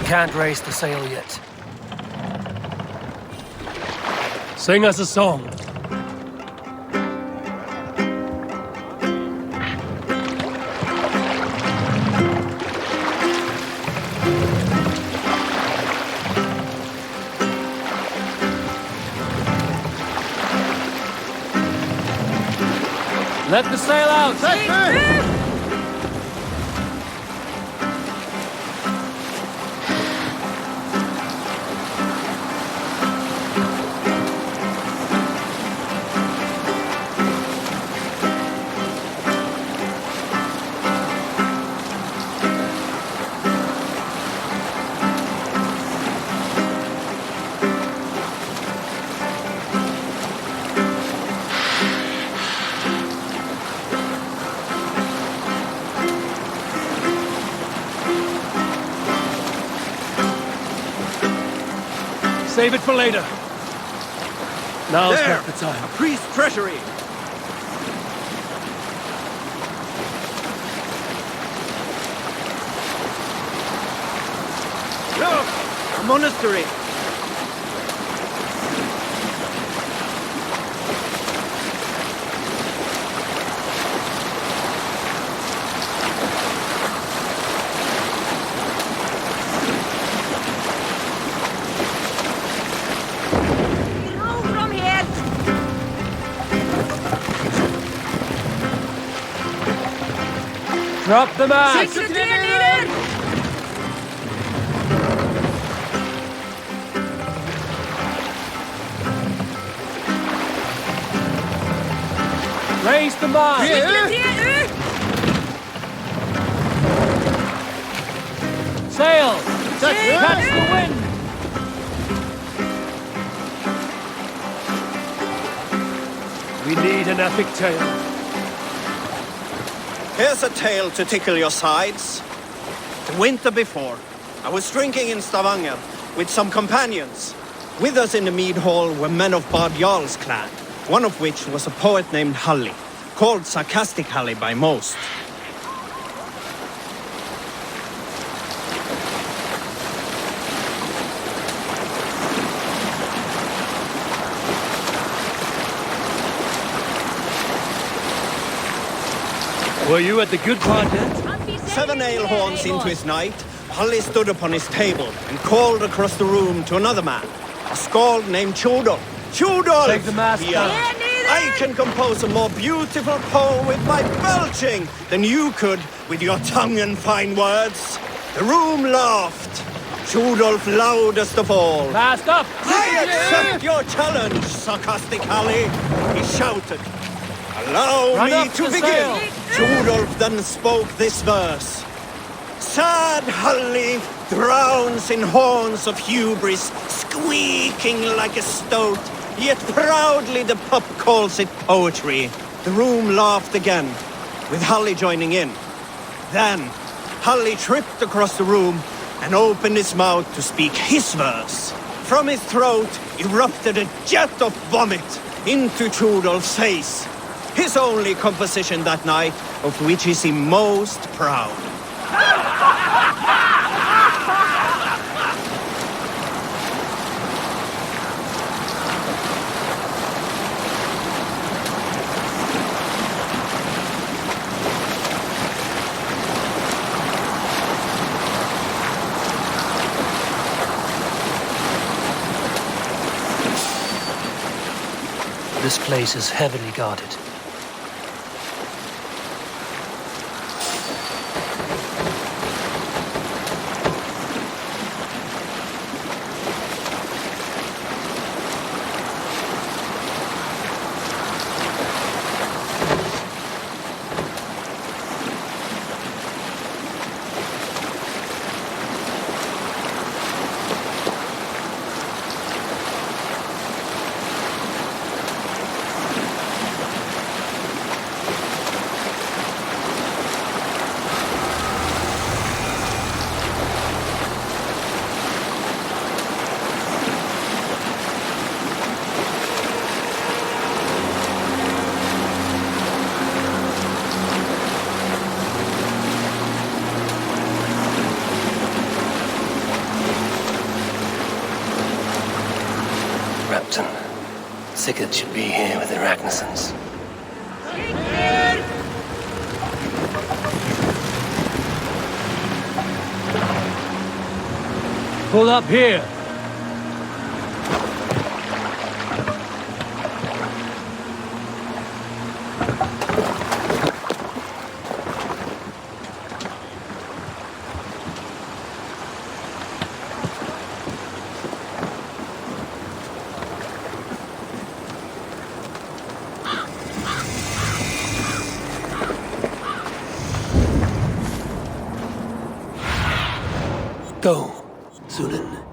Can't raise the sail yet. Sing us a song. Let the sail out! Save it for later. Now's not the time. A priest's treasury! Look! A monastery! Drop the mast! Raise the mast! Sail! Catch the wind! We need an epic tale. Here's a tale to tickle your sides. The winter before, I was drinking in Stavanger with some companions. With us in the mead hall were men of Bard Jarl's clan, one of which was a poet named Halli, called Sarcastic Halli by most. Were you at the good part yet? 7 ale horns into his night, Halli stood upon his table and called across the room to another man, a skald named Tjodolf. Tjodolf! Take the mask down. I can compose a more beautiful poem with my belching than you could with your tongue and fine words. The room laughed. Tjodolf loudest of all. Mask up! I accept your challenge, Sarcastic Halli, he shouted. Allow Run me up to the begin. sail. Tjodolf then spoke this verse. Sad Halli drowns in horns of hubris, squeaking like a stoat, yet proudly the pup calls it poetry. The room laughed again, with Halli joining in. Then, Halli tripped across the room and opened his mouth to speak his verse. From his throat erupted a jet of vomit into Tjodolf's face. His only composition that night, of which he seemed most proud. This place is heavily guarded. Sigurd should be here with the Ragnarsons. Pull up here. Go, Zulin.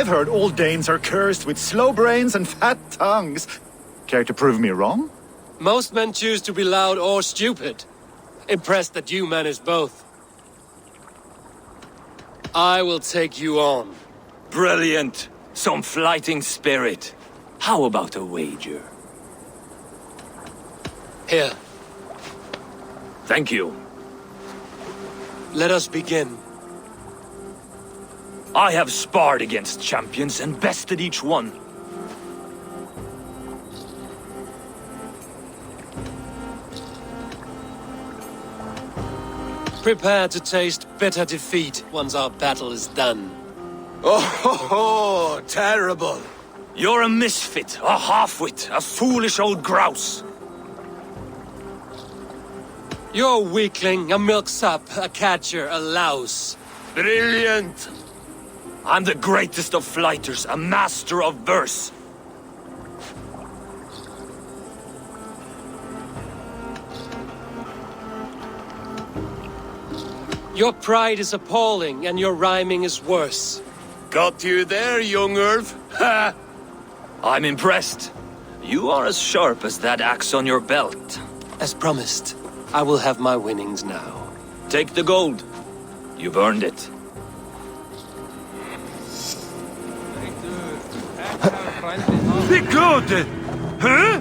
I've heard all Danes are cursed with slow brains and fat tongues. Care to prove me wrong? Most men choose to be loud or stupid. Impressed that you manage both. I will take you on. Brilliant. Some fighting spirit. How about a wager? Here, Thank you. let us begin. I have sparred against champions and bested each one. Prepare to taste bitter defeat once our battle is done. Oh, terrible. You're a misfit, a half-wit, a foolish old grouse. You're a weakling, a milksop, a catcher, a louse. Brilliant. I'm the greatest of flighters, a master of verse. Your pride is appalling, and your rhyming is worse. Got you there, young Earth. Ha! I'm impressed. You are as sharp as that axe on your belt. As promised, I will have my winnings now. Take the gold. You've earned it. Be good! Huh?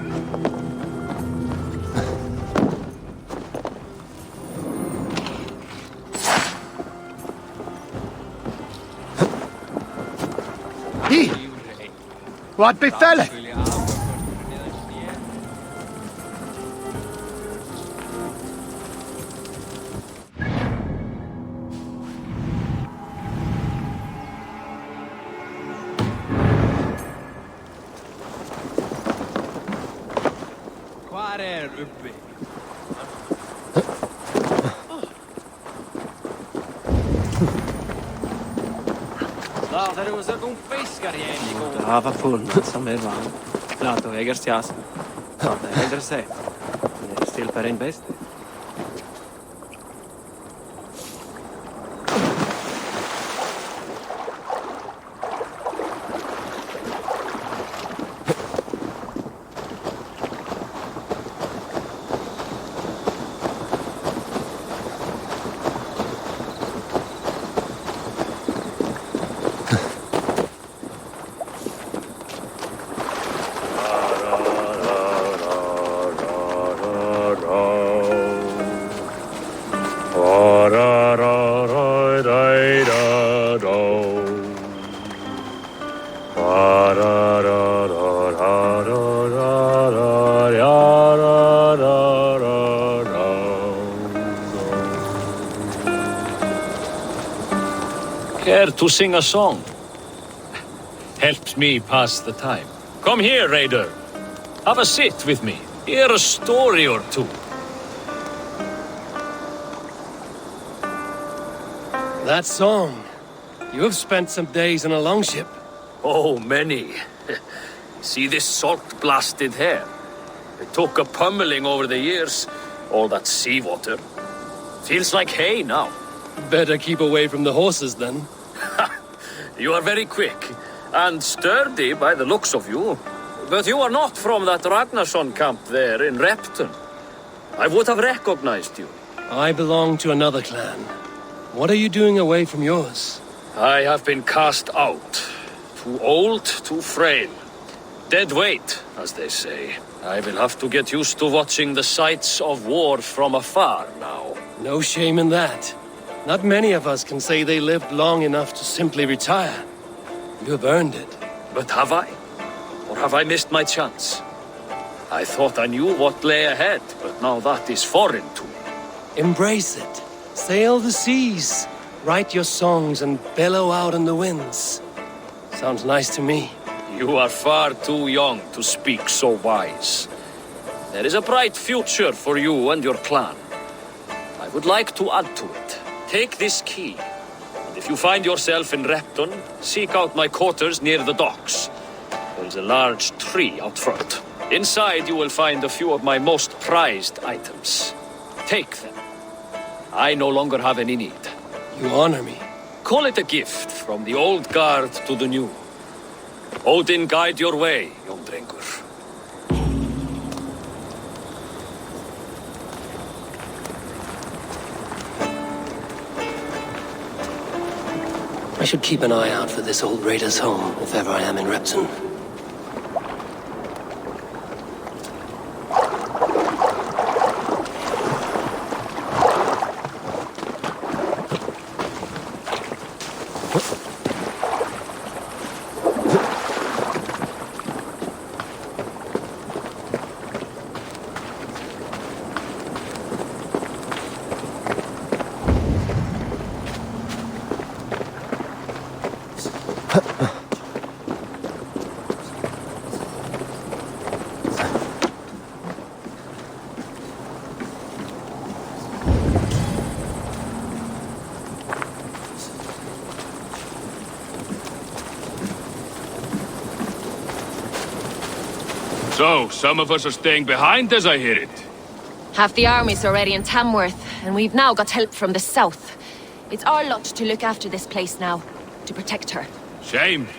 What befell? Dava full som är van. Lato ägers jas. Ja, det ändrar sig. Det är still per en bäst. Care to sing a song? Helps me pass the time. Come here, Raider. Have a sit with me. Hear a story or two. That song. You have spent some days in a longship. Oh, many. See this salt-blasted hair? It took a pummeling over the years. All that seawater. Feels like hay now. Better keep away from the horses, then. You are very quick. And sturdy by the looks of you. But you are not from that Ragnarsson camp there in Repton. I would have recognized you. I belong to another clan. What are you doing away from yours? I have been cast out. Too old, too frail. Dead weight, as they say. I will have to get used to watching the sights of war from afar now. No shame in that. Not many of us can say they lived long enough to simply retire. You have earned it. But have I? Or have I missed my chance? I thought I knew what lay ahead, but now that is foreign to me. Embrace it. Sail the seas. Write your songs and bellow out in the winds. Sounds nice to me. You are far too young to speak so wise. There is a bright future for you and your clan. I would like to add to it. Take this key. And if you find yourself in Repton, seek out my quarters near the docks. There is a large tree out front. Inside you will find a few of my most prized items. Take them. I no longer have any need. You honor me. Call it a gift from the old guard to the new. Odin guide your way, young drengur. I should keep an eye out for this old raider's home if ever I am in Repton. So, some of us are staying behind as I hear it. Half the army's already in Tamworth, and we've now got help from the south. It's our lot to look after this place now, to protect her. Shame.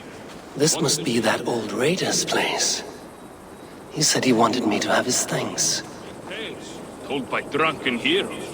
This must be that old raider's place. He said he wanted me to have his things. Tales told by drunken heroes.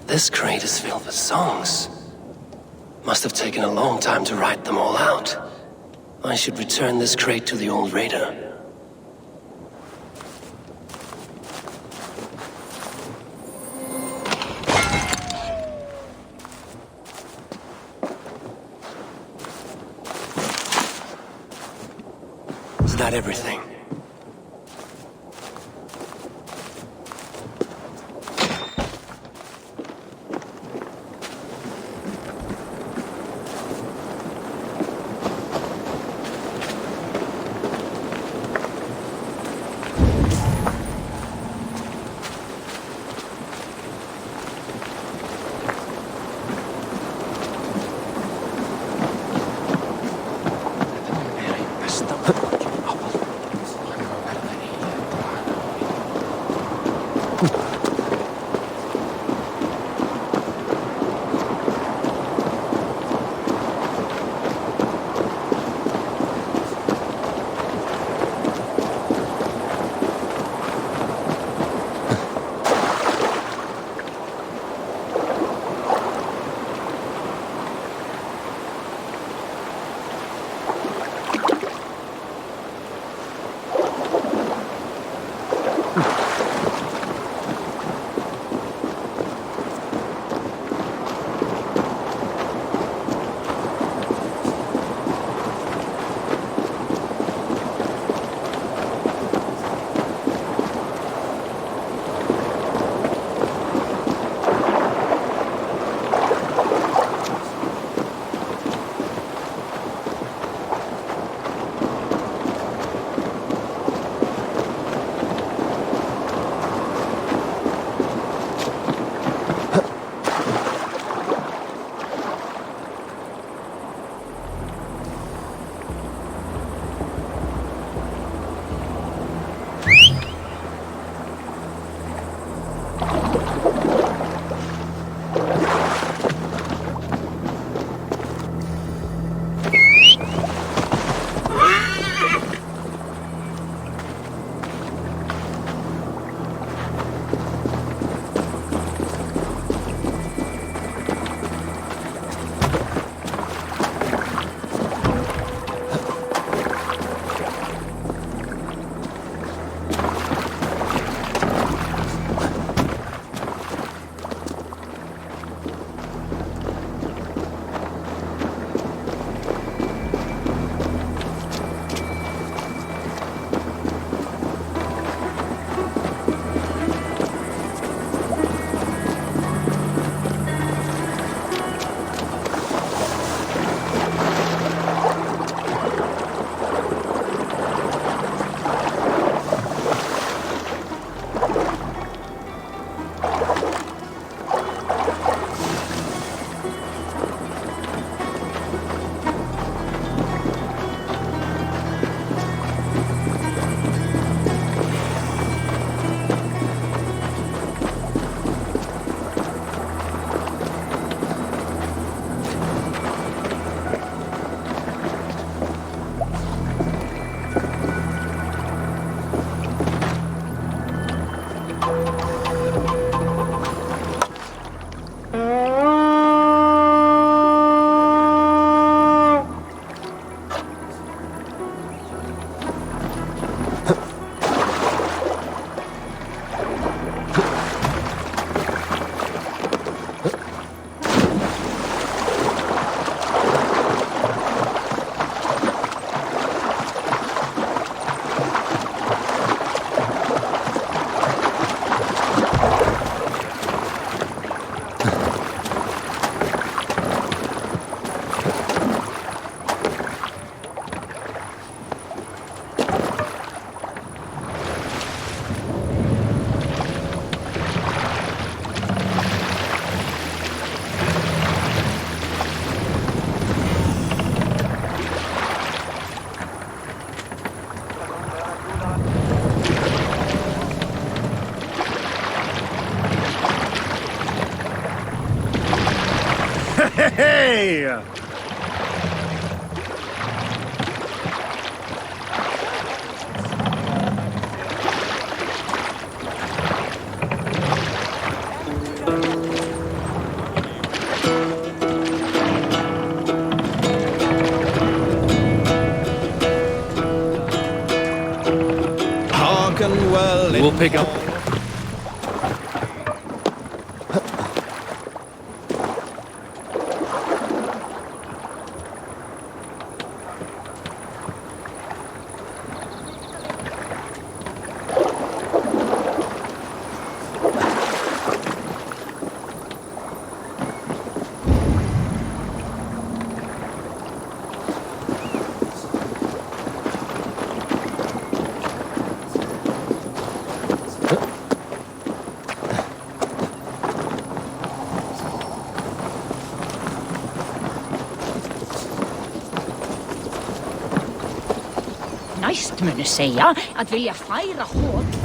This crate is filled with songs. Must have taken a long time to write them all out. I should return this crate to the old raider. Is that everything? Hey! Hearken well. We'll pick up. Næst munu segja að vilja færa hóð.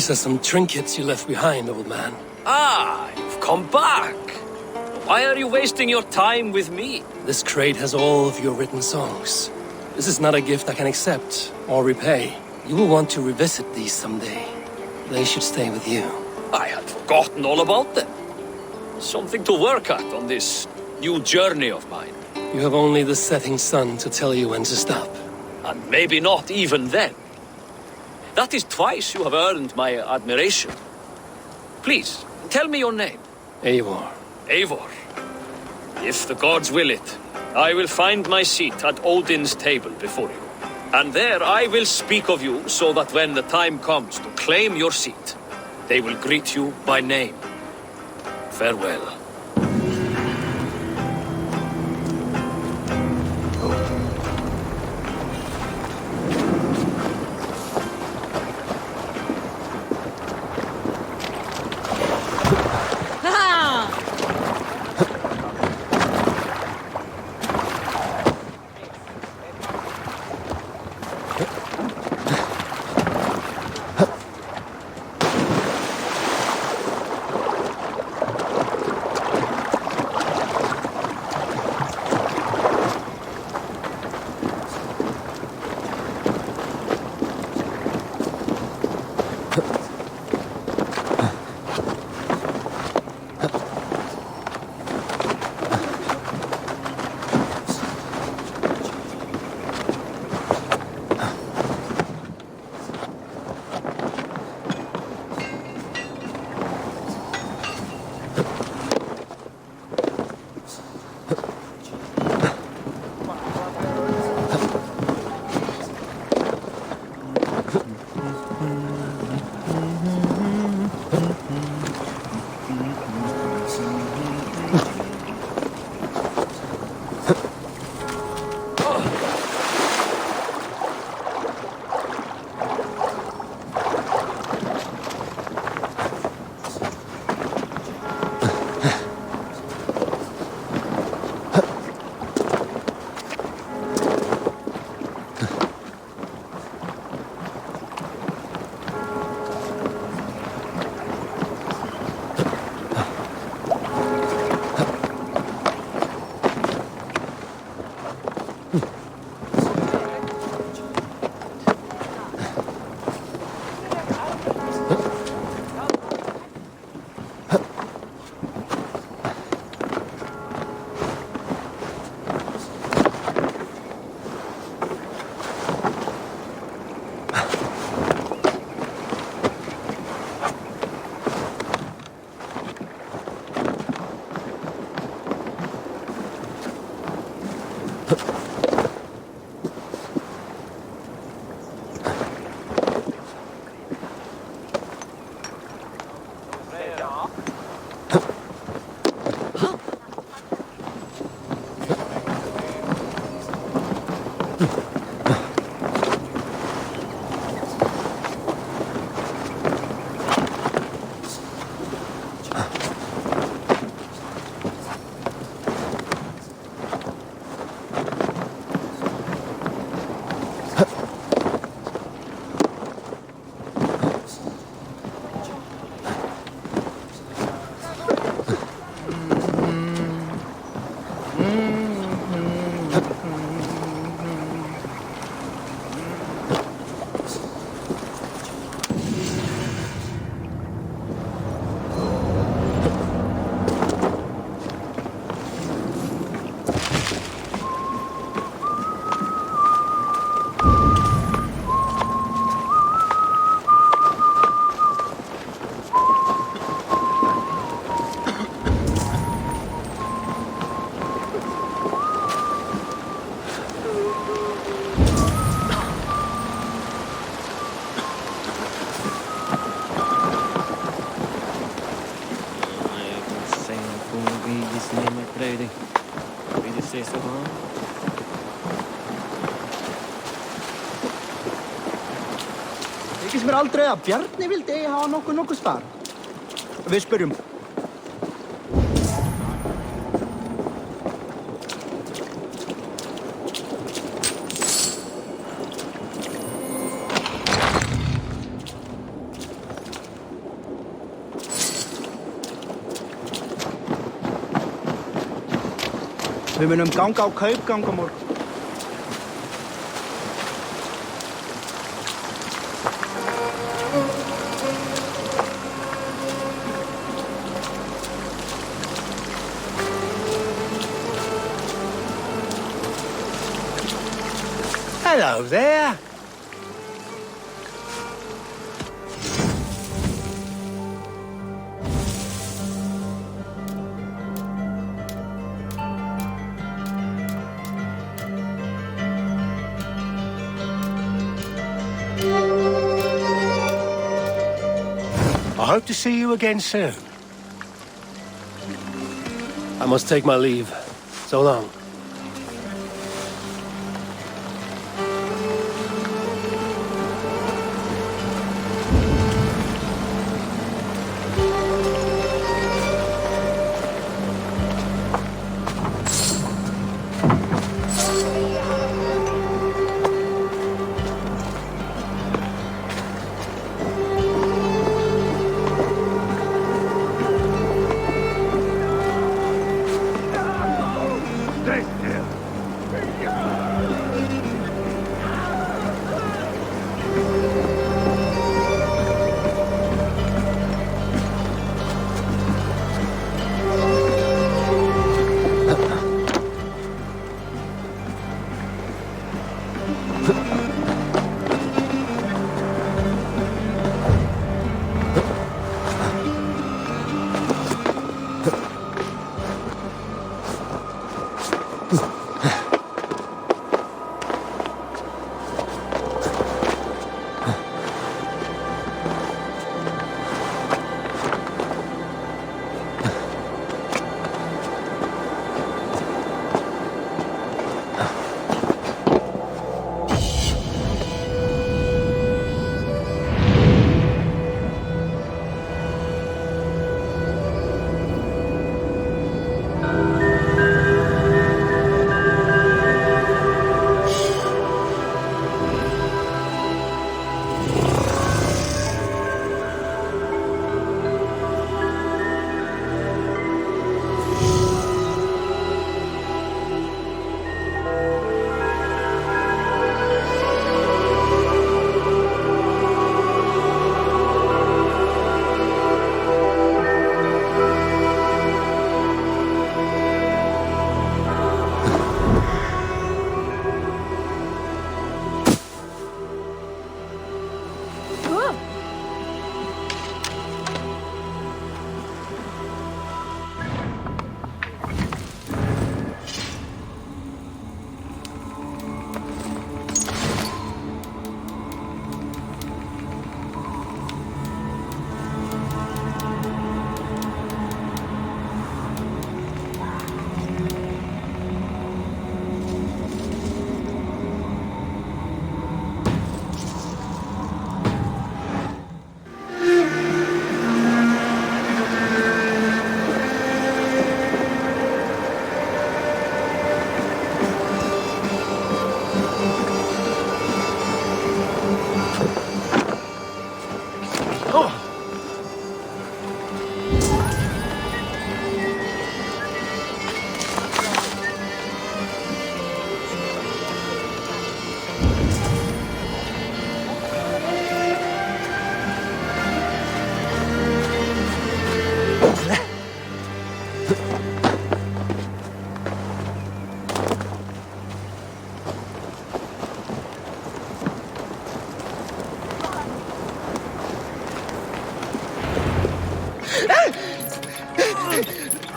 These are some trinkets you left behind, old man. Ah, you've come back. Why are you wasting your time with me? This crate has all of your written songs. This is not a gift I can accept or repay. You will want to revisit these someday. They should stay with you. I had forgotten all about them. Something to work at on this new journey of mine. You have only the setting sun to tell you when to stop. And maybe not even then. That is twice you have earned my admiration. Please, tell me your name. Eivor. Eivor. If the gods will it, I will find my seat at Odin's table before you. And there I will speak of you so that when the time comes to claim your seat, they will greet you by name. Farewell. vedi. Vedi stesso qua. Ikke som er alt rød. Bjartne vil det ha noe svar. Vi spør om. Vi må nemlig gang av køypgang om morgen. Hello there. I hope to see you again soon. I must take my leave. So long.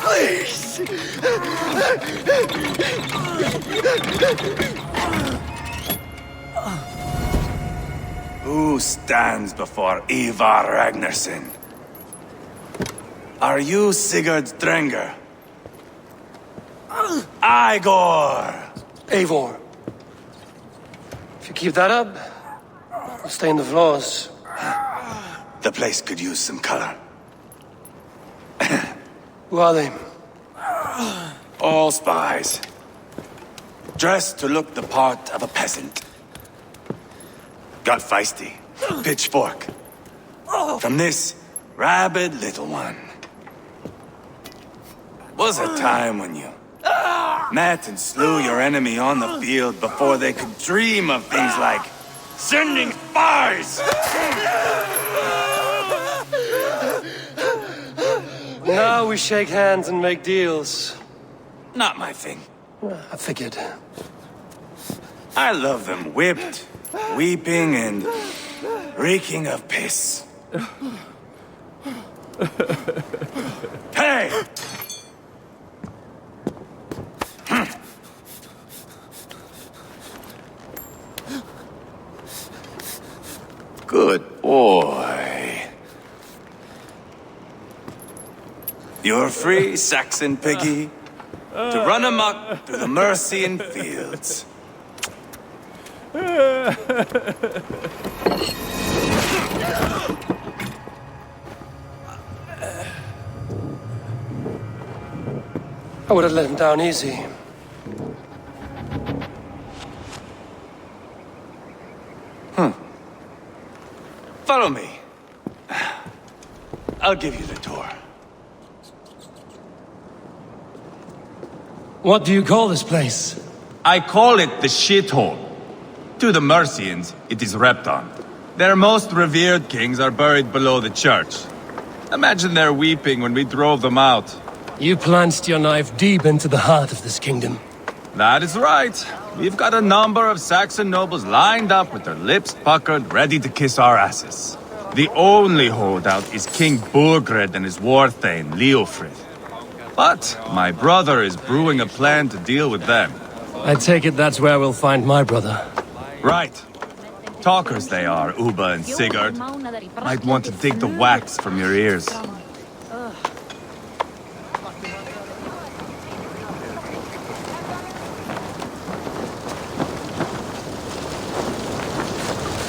Please! Who stands before Ivar Ragnarsson? Are you Sigurd Drenger? Igor! Eivor. If you keep that up, we'll stain the floors. The place could use some color. Who are they? All spies. Dressed to look the part of a peasant. Got feisty. Pitchfork. From this rabid little one. Was a time when you met and slew your enemy on the field before they could dream of things like sending spies! Now we shake hands and make deals. Not my thing. I figured. I love them whipped, weeping, and reeking of piss. Hey! Good boy. You're free, Saxon piggy, to run amok through the Mercian fields. I would have let him down easy. Follow me. I'll give you the tour. What do you call this place? I call it the shithole. To the Mercians, it is Repton. Their most revered kings are buried below the church. Imagine their weeping when we drove them out. You plunged your knife deep into the heart of this kingdom. That is right. We've got a number of Saxon nobles lined up with their lips puckered, ready to kiss our asses. The only holdout is King Burgred and his war-thane, Leofrid. But my brother is brewing a plan to deal with them. I take it that's where we'll find my brother. Right. Talkers they are, Uba and Sigurd. Might want to dig the wax from your ears.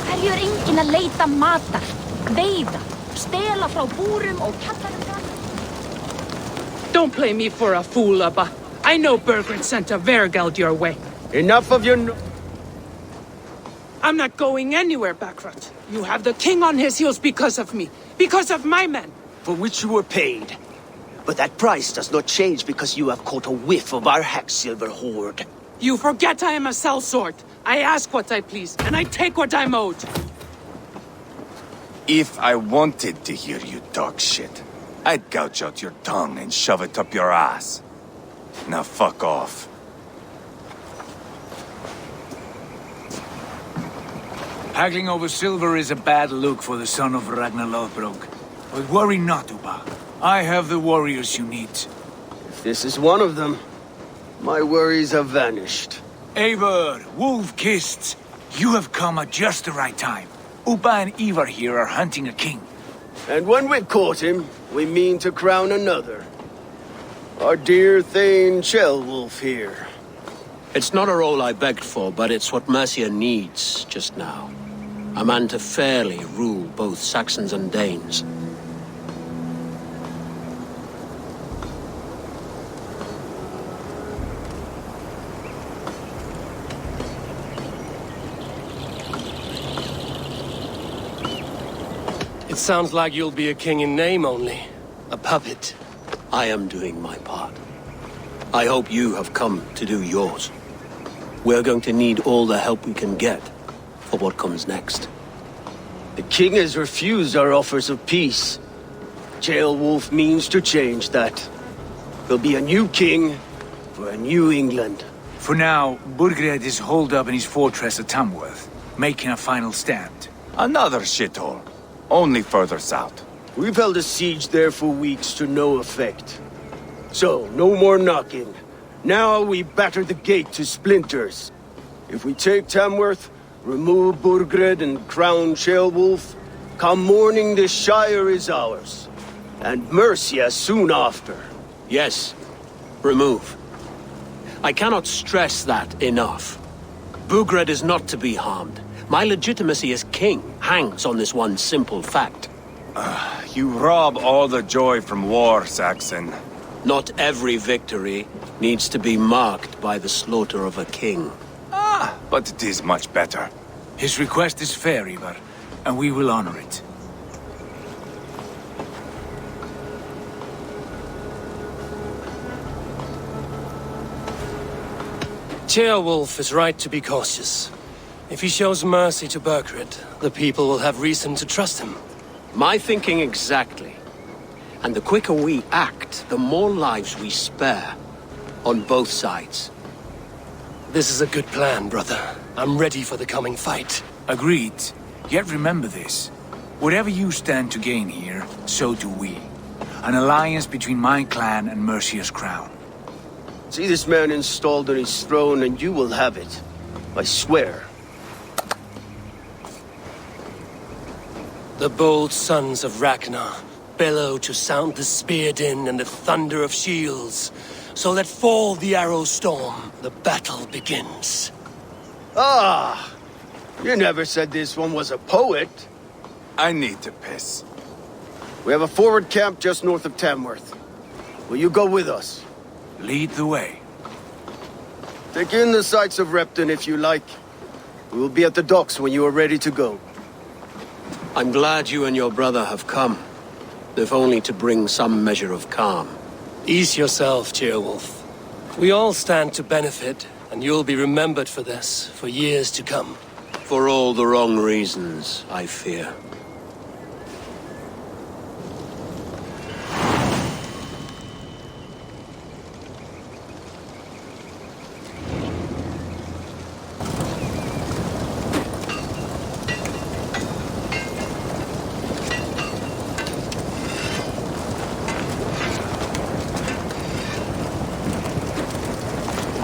Herjur enginn að leita matar, veiða, stela frá búrum og kjallarum fram. Don't play me for a fool, Abba. I know Bergred sent a Vergeld your way. Enough of your... I'm not going anywhere, Backrot. You have the king on his heels because of me. Because of my men. For which you were paid. But that price does not change because you have caught a whiff of our Hacksilver hoard. You forget I am a sellsword. I ask what I please, and I take what I'm owed. If I wanted to hear you talk shit, I'd gouge out your tongue and shove it up your ass. Now fuck off. Haggling over silver is a bad look for the son of Ragnar Lothbrok. But worry not, Uba. I have the warriors you need. If this is one of them, my worries have vanished. Eivor, Wolf-Kissed, you have come at just the right time. Uba and Ivar here are hunting a king. And when we've caught him, we mean to crown another. Our dear Thane Ceolwulf here. It's not a role I begged for, but it's what Mercia needs just now. A man to fairly rule both Saxons and Danes. It sounds like you'll be a king in name only. A puppet. I am doing my part. I hope you have come to do yours. We're going to need all the help we can get for what comes next. The king has refused our offers of peace. Ceolwulf means to change that. There'll be a new king for a new England. For now, Burgred is holed up in his fortress at Tamworth, making a final stand. Another shithole. Only further south. We've held a siege there for weeks to no effect. So, no more knocking. Now we batter the gate to splinters. If we take Tamworth, remove Burgred and crown Ceolwulf, come morning the Shire is ours. And Mercia soon after. Yes. Remove. I cannot stress that enough. Bugred is not to be harmed. My legitimacy as king hangs on this one simple fact. You rob all the joy from war, Saxon. Not every victory needs to be marked by the slaughter of a king. But it is much better. His request is fair, Ivar, and we will honor it. Ceolwulf is right to be cautious. If he shows mercy to Burgred, the people will have reason to trust him. My thinking exactly. And the quicker we act, the more lives we spare. On both sides. This is a good plan, brother. I'm ready for the coming fight. Agreed. Yet remember this. Whatever you stand to gain here, so do we. An alliance between my clan and Mercia's crown. See this man installed on his throne and you will have it. I swear. The bold sons of Ragnar bellow to sound the spear din and the thunder of shields. So let fall the arrow storm. The battle begins. Ah! You never said this one was a poet. I need to piss. We have a forward camp just north of Tamworth. Will you go with us? Lead the way. Take in the sights of Repton if you like. We will be at the docks when you are ready to go. I'm glad you and your brother have come. If only to bring some measure of calm. Ease yourself, Ceolwulf. We all stand to benefit, and you'll be remembered for this, for years to come. For all the wrong reasons, I fear.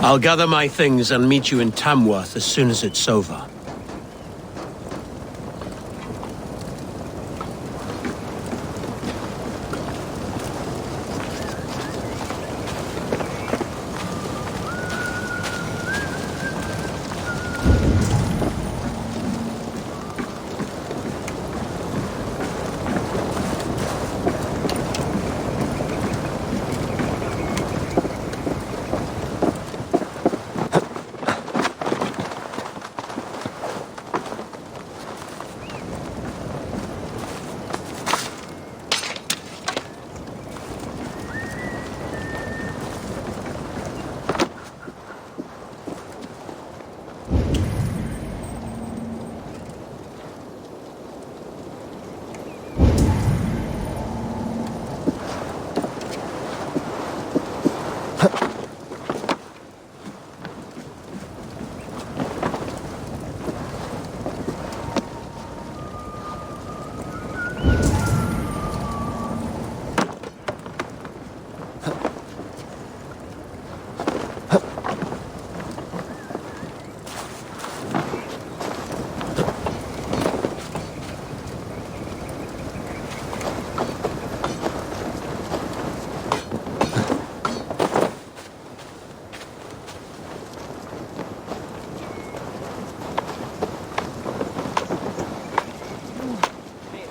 I'll gather my things and meet you in Tamworth as soon as it's over.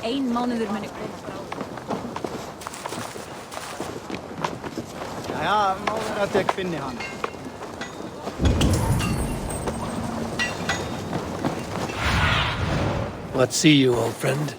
Ein mánuður muni koma frá. Ja, må være at jeg finner han. What see you, old friend?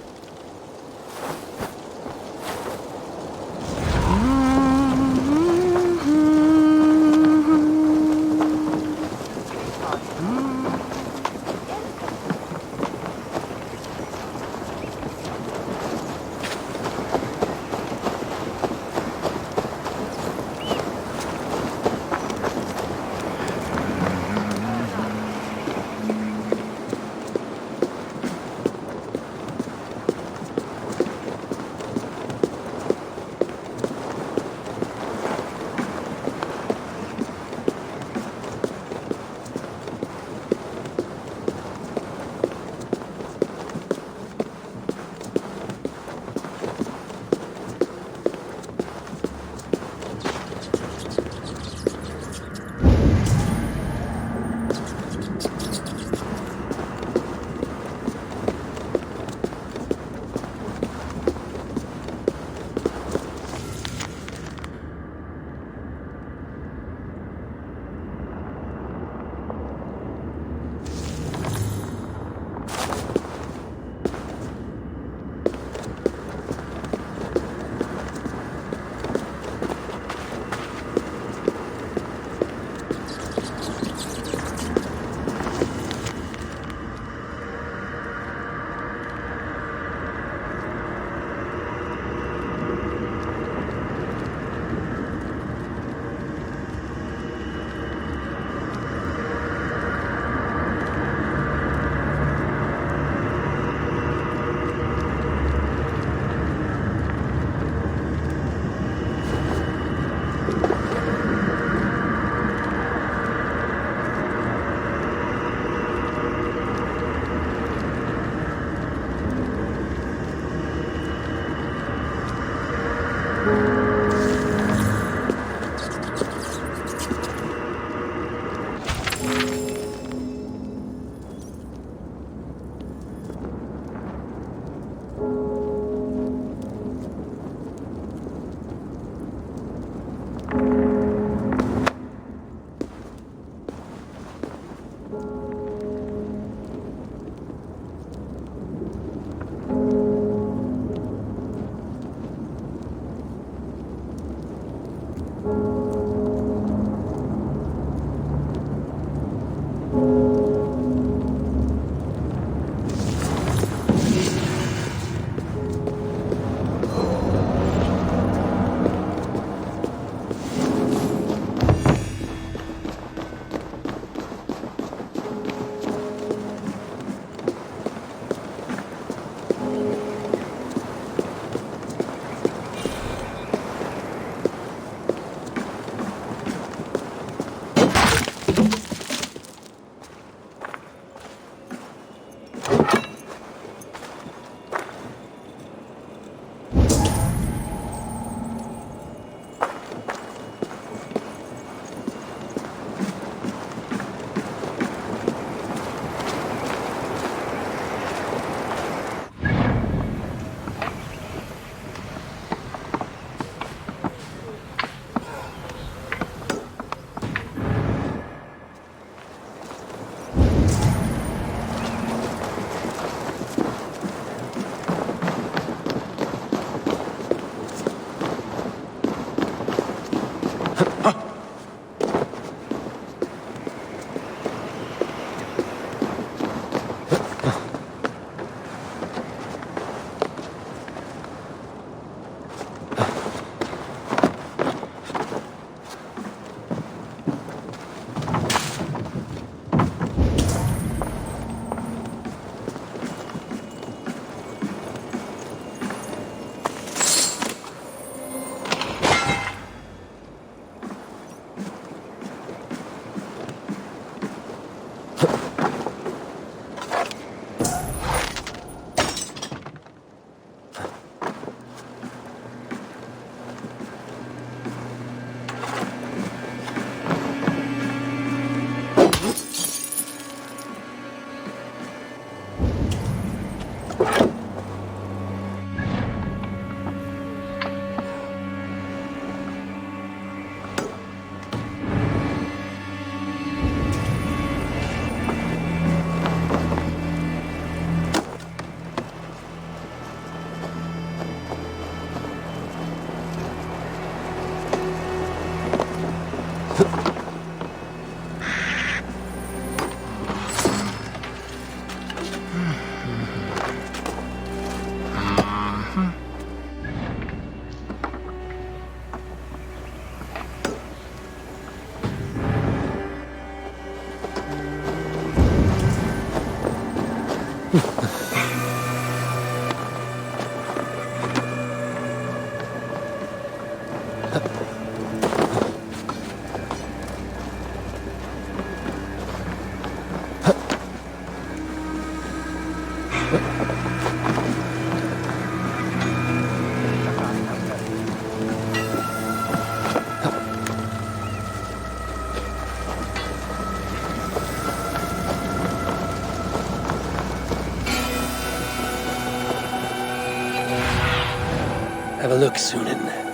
Have a look, Sunan.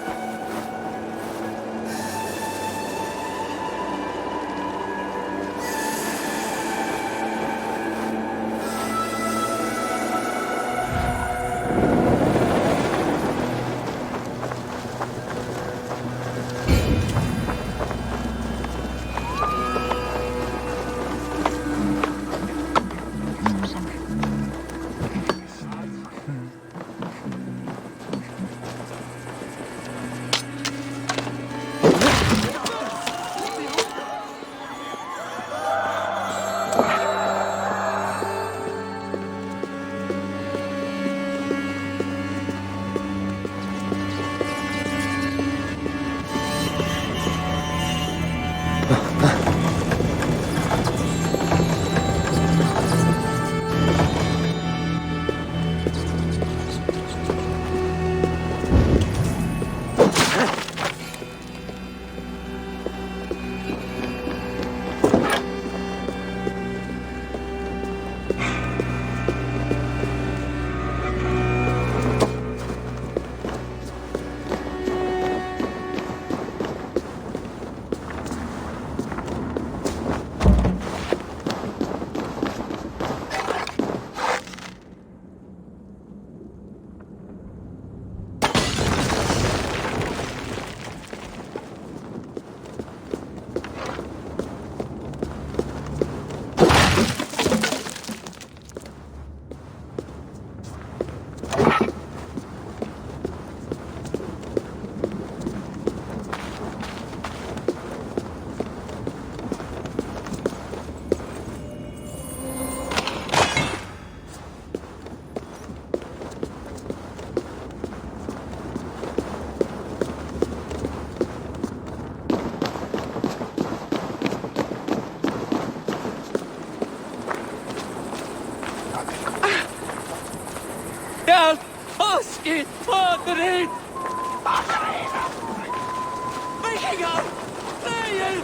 Battery! Battery! Vikingar! Nej!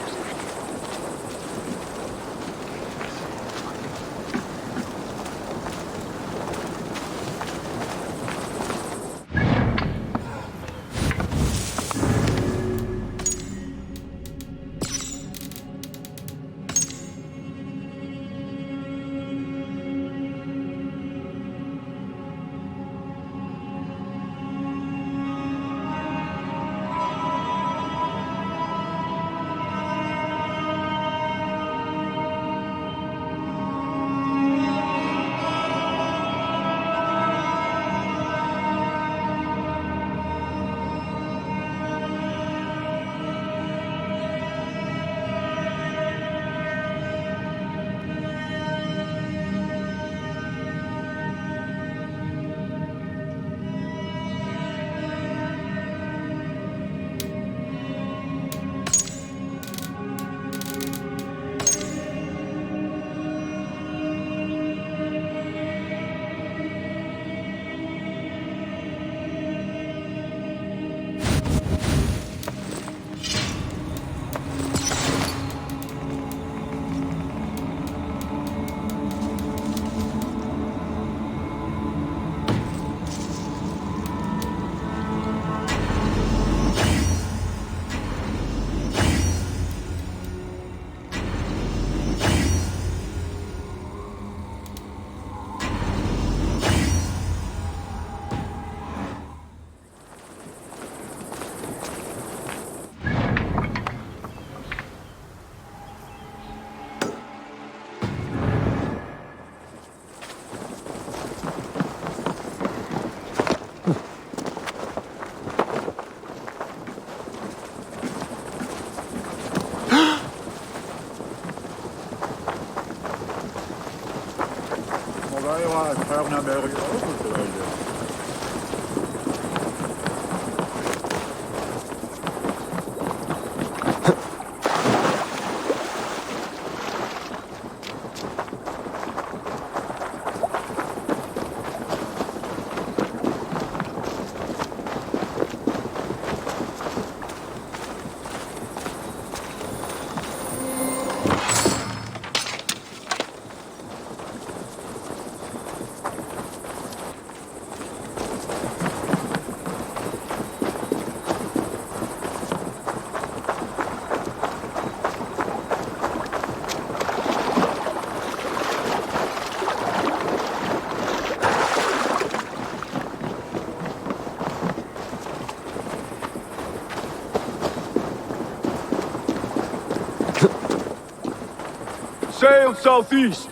Sail southeast.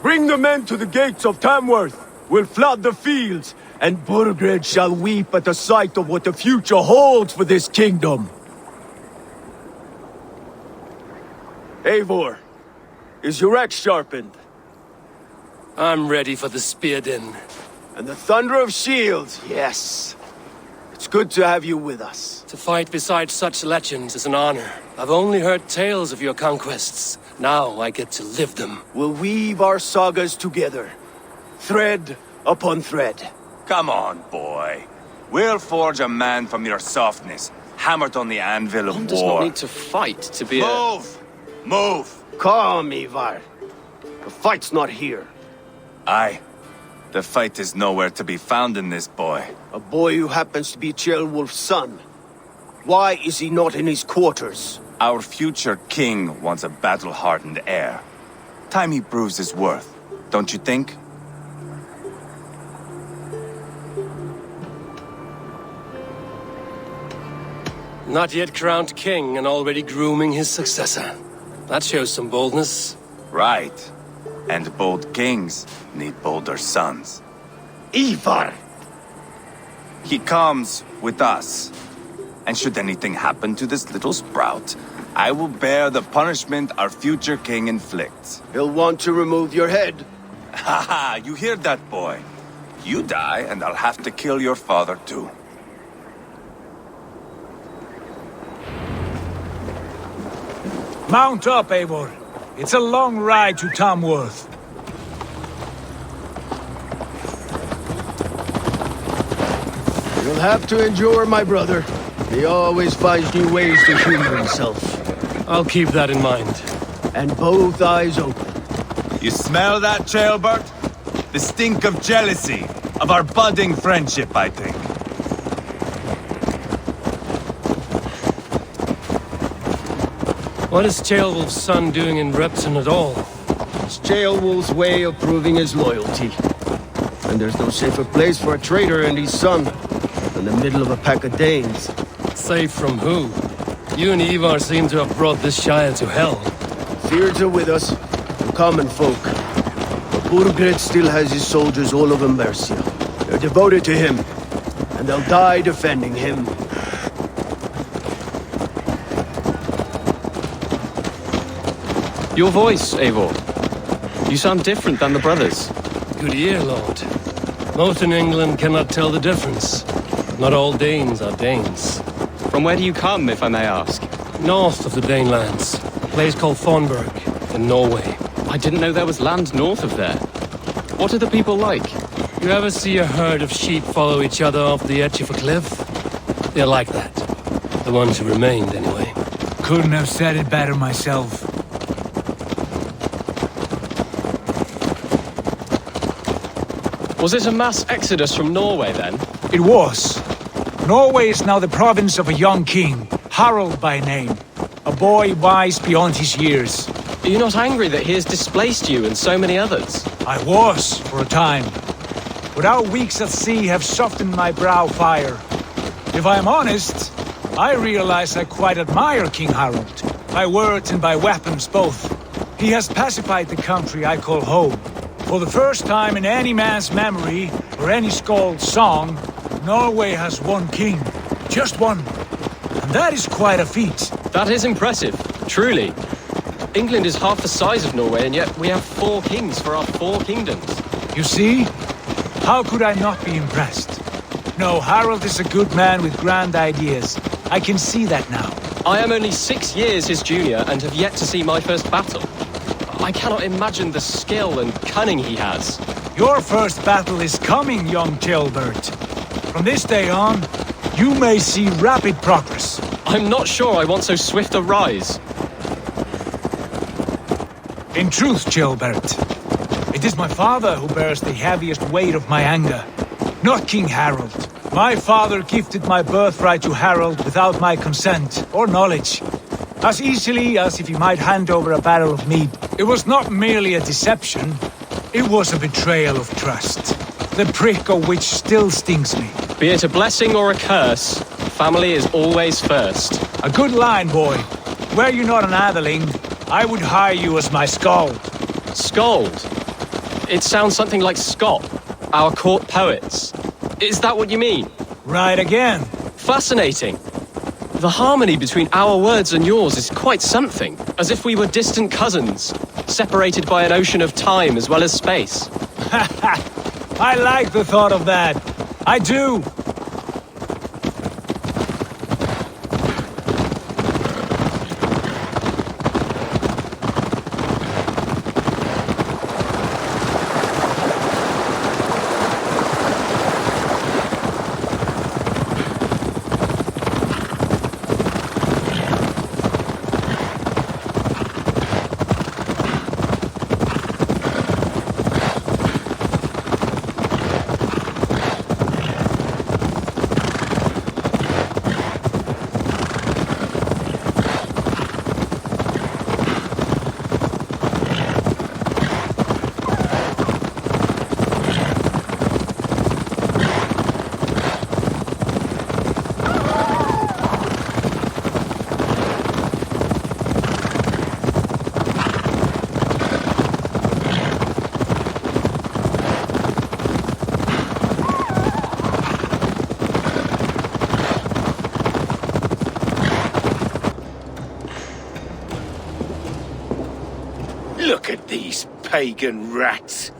Bring the men to the gates of Tamworth. We'll flood the fields, and Burgred shall weep at the sight of what the future holds for this kingdom. Eivor, is your axe sharpened? I'm ready for the spear din. And the thunder of shields, yes. It's good to have you with us. To fight beside such legends is an honor. I've only heard tales of your conquests. Now I get to live them. We'll weave our sagas together, thread upon thread. Come on, boy. We'll forge a man from your softness, hammered on the anvil of One war. does not need to fight to be Move! Move! Calm, Ivar. The fight's not here. Aye. The fight is nowhere to be found in this boy. A boy who happens to be Ceolwulf's son. Why is he not in his quarters? Our future king wants a battle-hardened heir. Time he proves his worth, don't you think? Not yet crowned king and already grooming his successor. That shows some boldness. Right. And bold kings need bolder sons. Ivar! He comes with us. And should anything happen to this little sprout, I will bear the punishment our future king inflicts. He'll want to remove your head. Haha, you hear that, boy? You die, and I'll have to kill your father, too. Mount up, Eivor. It's a long ride to Tamworth. You'll have to endure my brother. He always finds new ways to humor himself. I'll keep that in mind. And both eyes open. You smell that, Chaelbert? The stink of jealousy, of our budding friendship, I think. What is Ceolwulf's son doing in Repton at all? It's Ceolwulf's way of proving his loyalty. And there's no safer place for a traitor and his son than the middle of a pack of Danes. Safe from who? You and Ivar seem to have brought this Shire to hell. Fears are with us, the common folk. But Burgred still has his soldiers all over Mercia. They're devoted to him, and they'll die defending him. Your voice, Eivor. You sound different than the brothers. Good ear, Lord. Most in England cannot tell the difference. Not all Danes are Danes. From where do you come, if I may ask? North of the Danelands. A place called Thornburg, in Norway. I didn't know there was land north of there. What are the people like? You ever see a herd of sheep follow each other off the edge of a cliff? They're like that. The ones who remained, anyway. Couldn't have said it better myself. Was it a mass exodus from Norway, then? It was. Norway is now the province of a young king, Harald by name. A boy wise beyond his years. Are you not angry that he has displaced you and so many others? I was, for a time. But our weeks at sea have softened my brow fire. If I am honest, I realize I quite admire King Harald. By words and by weapons both. He has pacified the country I call home. For the first time in any man's memory, or any skald's song, Norway has one king. Just one. And that is quite a feat. That is impressive, truly. England is half the size of Norway, and yet we have 4 kings for our 4 kingdoms. You see? How could I not be impressed? No, Harald is a good man with grand ideas. I can see that now. I am only 6 years his junior, and have yet to see my first battle. I cannot imagine the skill and cunning he has. Your first battle is coming, young Ceolbert. From this day on, you may see rapid progress. I'm not sure I want so swift a rise. In truth, Ceolbert, it is my father who bears the heaviest weight of my anger, not King Harald. My father gifted my birthright to Harald without my consent or knowledge. As easily as if he might hand over a barrel of mead. It was not merely a deception, it was a betrayal of trust. The prick of which still stings me. Be it a blessing or a curse, family is always first. A good line, boy. Were you not an atheling, I would hire you as my skald. Skald? It sounds something like Scott, our court poets. Is that what you mean? Right again. Fascinating. The harmony between our words and yours is quite something. As if we were distant cousins, separated by an ocean of time as well as space. I like the thought of that. I do. Look at these pagan rats.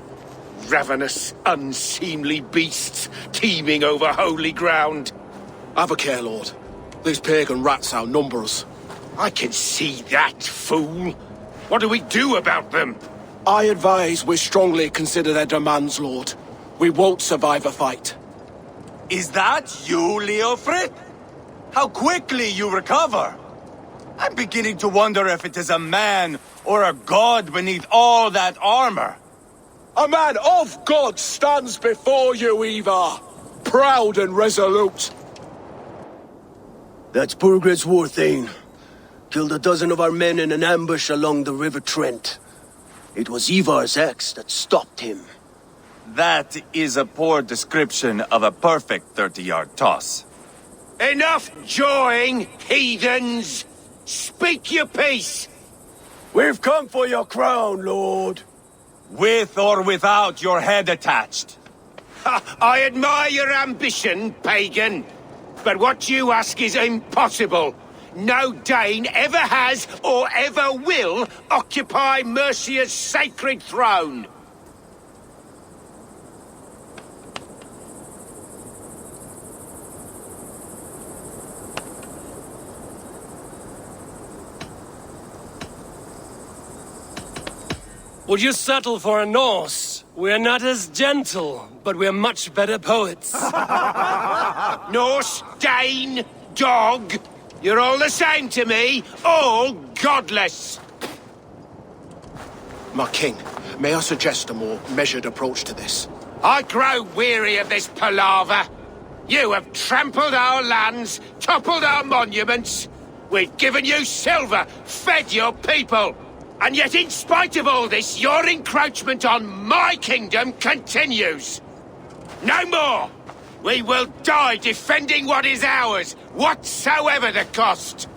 Ravenous, unseemly beasts teeming over holy ground. Have a care, Lord. These pagan rats outnumber us. I can see that, fool. What do we do about them? I advise we strongly consider their demands, Lord. We won't survive a fight. Is that you, Leofrid? How quickly you recover! I'm beginning to wonder if it is a man or a god beneath all that armor. A man of God stands before you, Ivar. Proud and resolute. That's Burgred's Warthane. Killed a dozen of our men in an ambush along the River Trent. It was Ivar's axe that stopped him. That is a poor description of a perfect 30-yard toss. Enough jawing, heathens! Speak your piece! We've come for your crown, Lord. With or without your head attached. Ha, I admire your ambition, pagan. But what you ask is impossible. No Dane ever has or ever will occupy Mercia's sacred throne. Would you settle for a Norse? We're not as gentle, but we're much better poets. Norse, Dane, dog, you're all the same to me, all godless. My king, may I suggest a more measured approach to this? I grow weary of this palaver. You have trampled our lands, toppled our monuments. We've given you silver, fed your people. And yet, in spite of all this, your encroachment on my kingdom continues. No more! We will die defending what is ours, whatsoever the cost.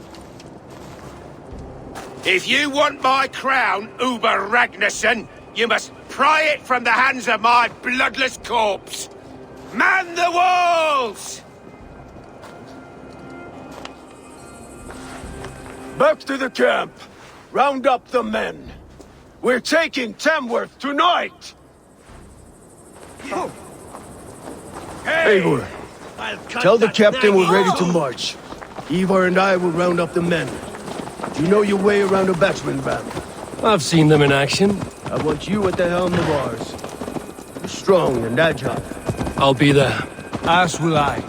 If you want my crown, Uber Ragnarsson, you must pry it from the hands of my bloodless corpse. Man the walls! Back to the camp. Round up the men. We're taking Tamworth tonight! Eivor, tell the captain we're ready to march. Ivar and I will round up the men. Do you know your way around a batsman ram? I've seen them in action. I want you at the helm of ours. You're strong and agile. I'll be there. As will I.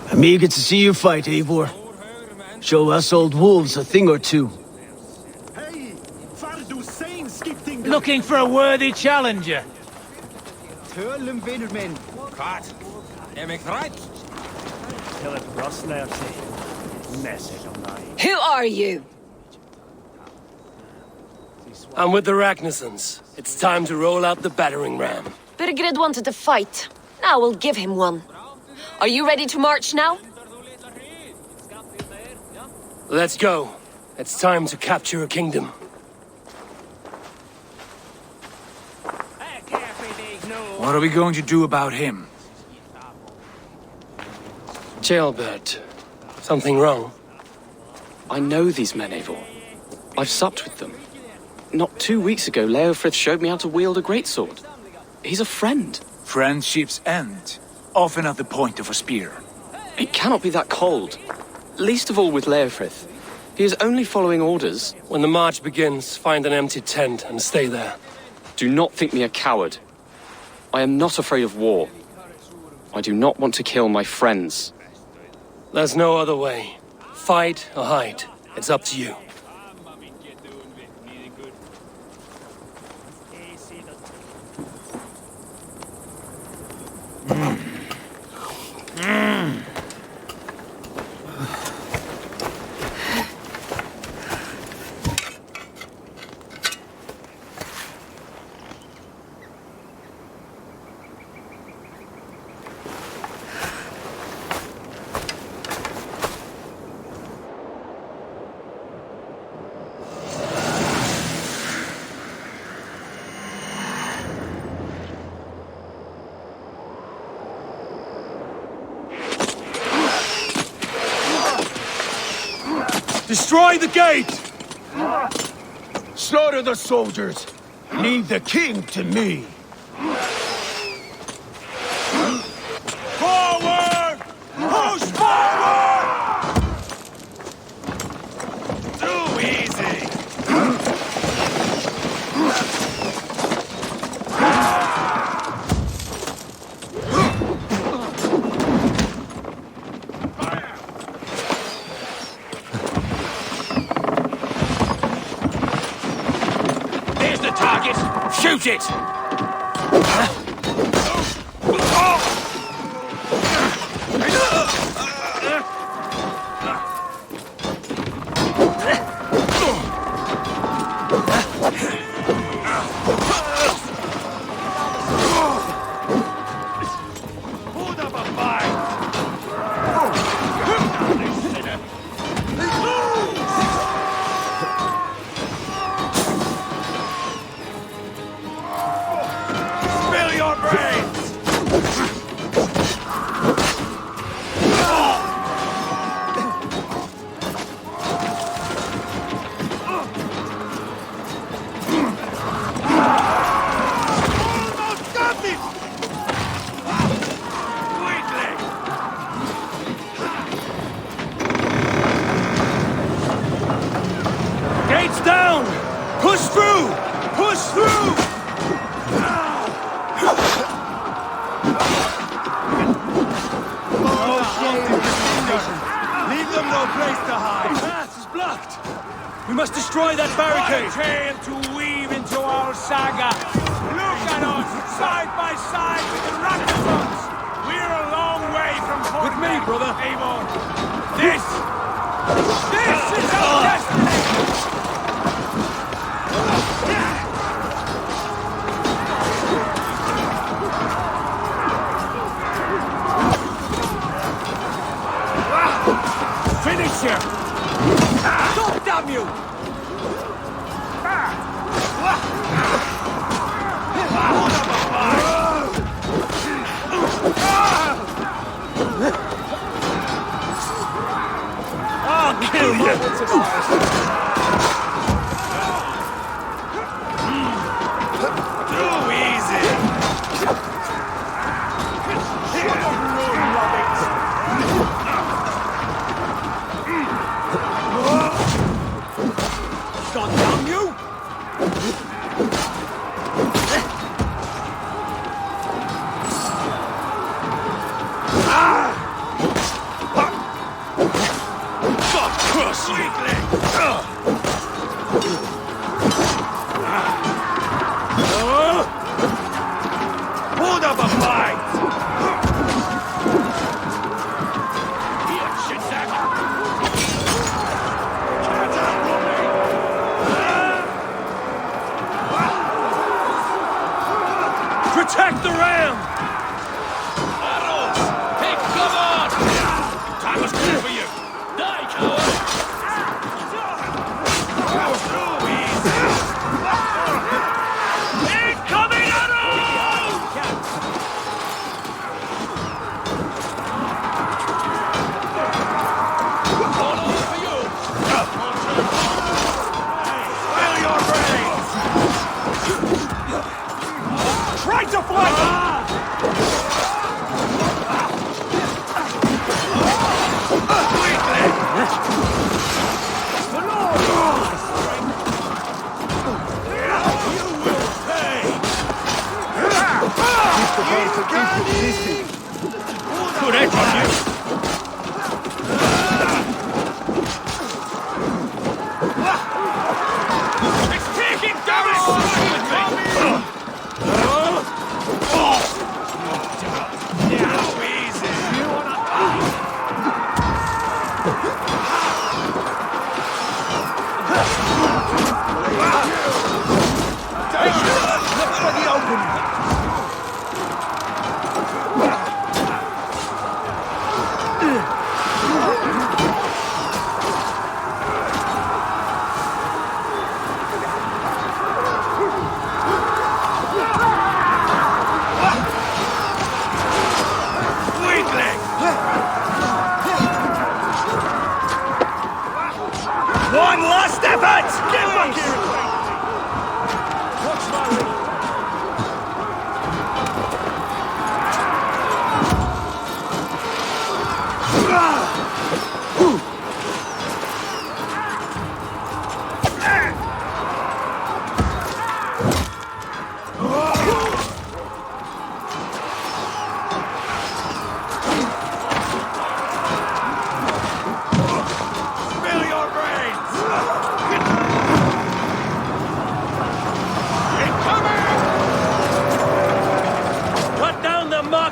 I'm eager to see you fight, Eivor. Show us old wolves a thing or two. Looking for a worthy challenger. Who are you? I'm with the Ragnarssons. It's time to roll out the battering ram. Birgrid wanted to fight. Now we'll give him one. Are you ready to march now? Let's go. It's time to capture a kingdom. What are we going to do about him? Jailbird. Something wrong? I know these men, Eivor. I've supped with them. Not 2 weeks ago, Leofrith showed me how to wield a greatsword. He's a friend. Friendships end, often at the point of a spear. It cannot be that cold. Least of all with Leofrith. He is only following orders. When the march begins, find an empty tent and stay there. Do not think me a coward. I am not afraid of war. I do not want to kill my friends. There's no other way. Fight or hide. It's up to you. Destroy the gate! Slaughter the soldiers! Leave the king to me! Forward! Push forward! Too easy! There's the target! Shoot it! Gates down! Push through! Push through! Leave them no place to hide. The path is blocked! We must destroy that barricade! What a tale to weave into our saga! Look at us, side by side with the Ragnarons! We're a long way from home. With me, brother! Eivor! This is our destiny! Finish him! Stop, damn you! I'll kill you! Too easy! God damn you! God curse you! Hold up a fight! Here, shitsack! Protect the ram! Arrows! Take cover! Time was clear for you! Die, coward! Incoming arrows! All over for you! Spill your brains! Try to fly! Good edge on you! It's taking damage!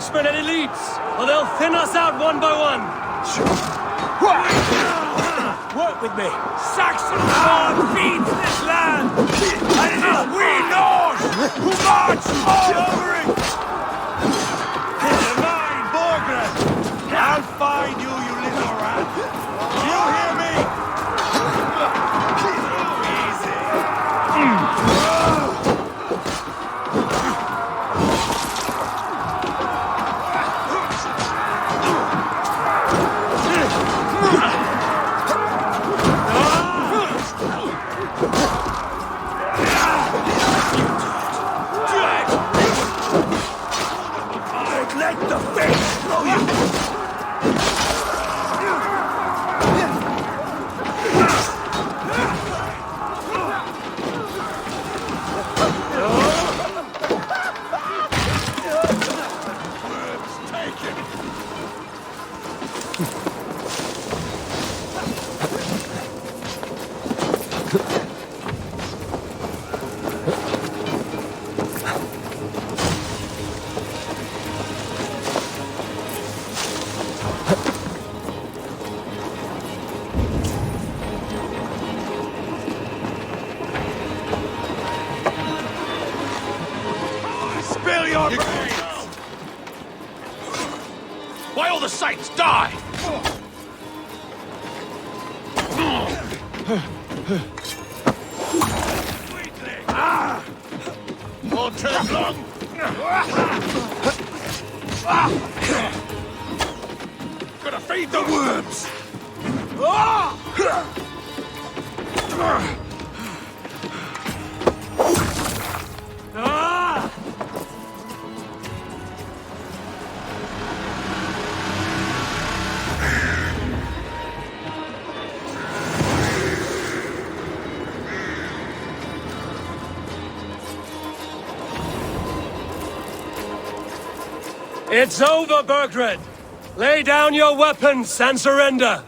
marksmen and elites, or they'll thin us out one by one. Work with me. Saxon sword feeds this land, and it is we Norse who march all over it. Mine, Borgren! I'll find you, you little rat! You hear me? Let the face throw you! Spill your brains! Why all the saints die? Won't take long. Gotta feed the worms. It's over, Burgred! Lay down your weapons and surrender!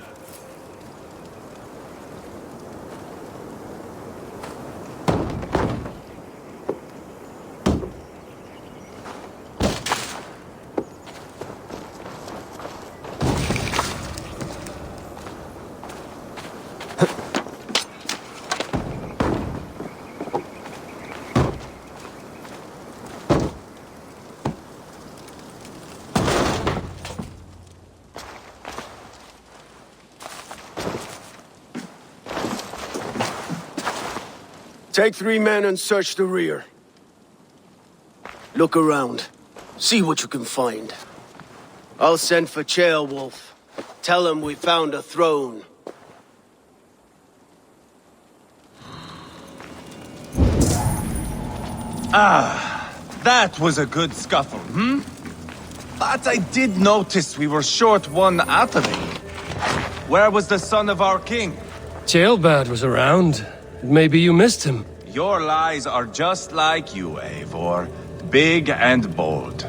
Take 3 men and search the rear. Look around. See what you can find. I'll send for Ceolwulf. Tell him we found a throne. That was a good scuffle, hmm? But I did notice we were short one Atterling. Where was the son of our king? Ceolbad was around. Maybe you missed him. Your lies are just like you, Eivor. Big and bold.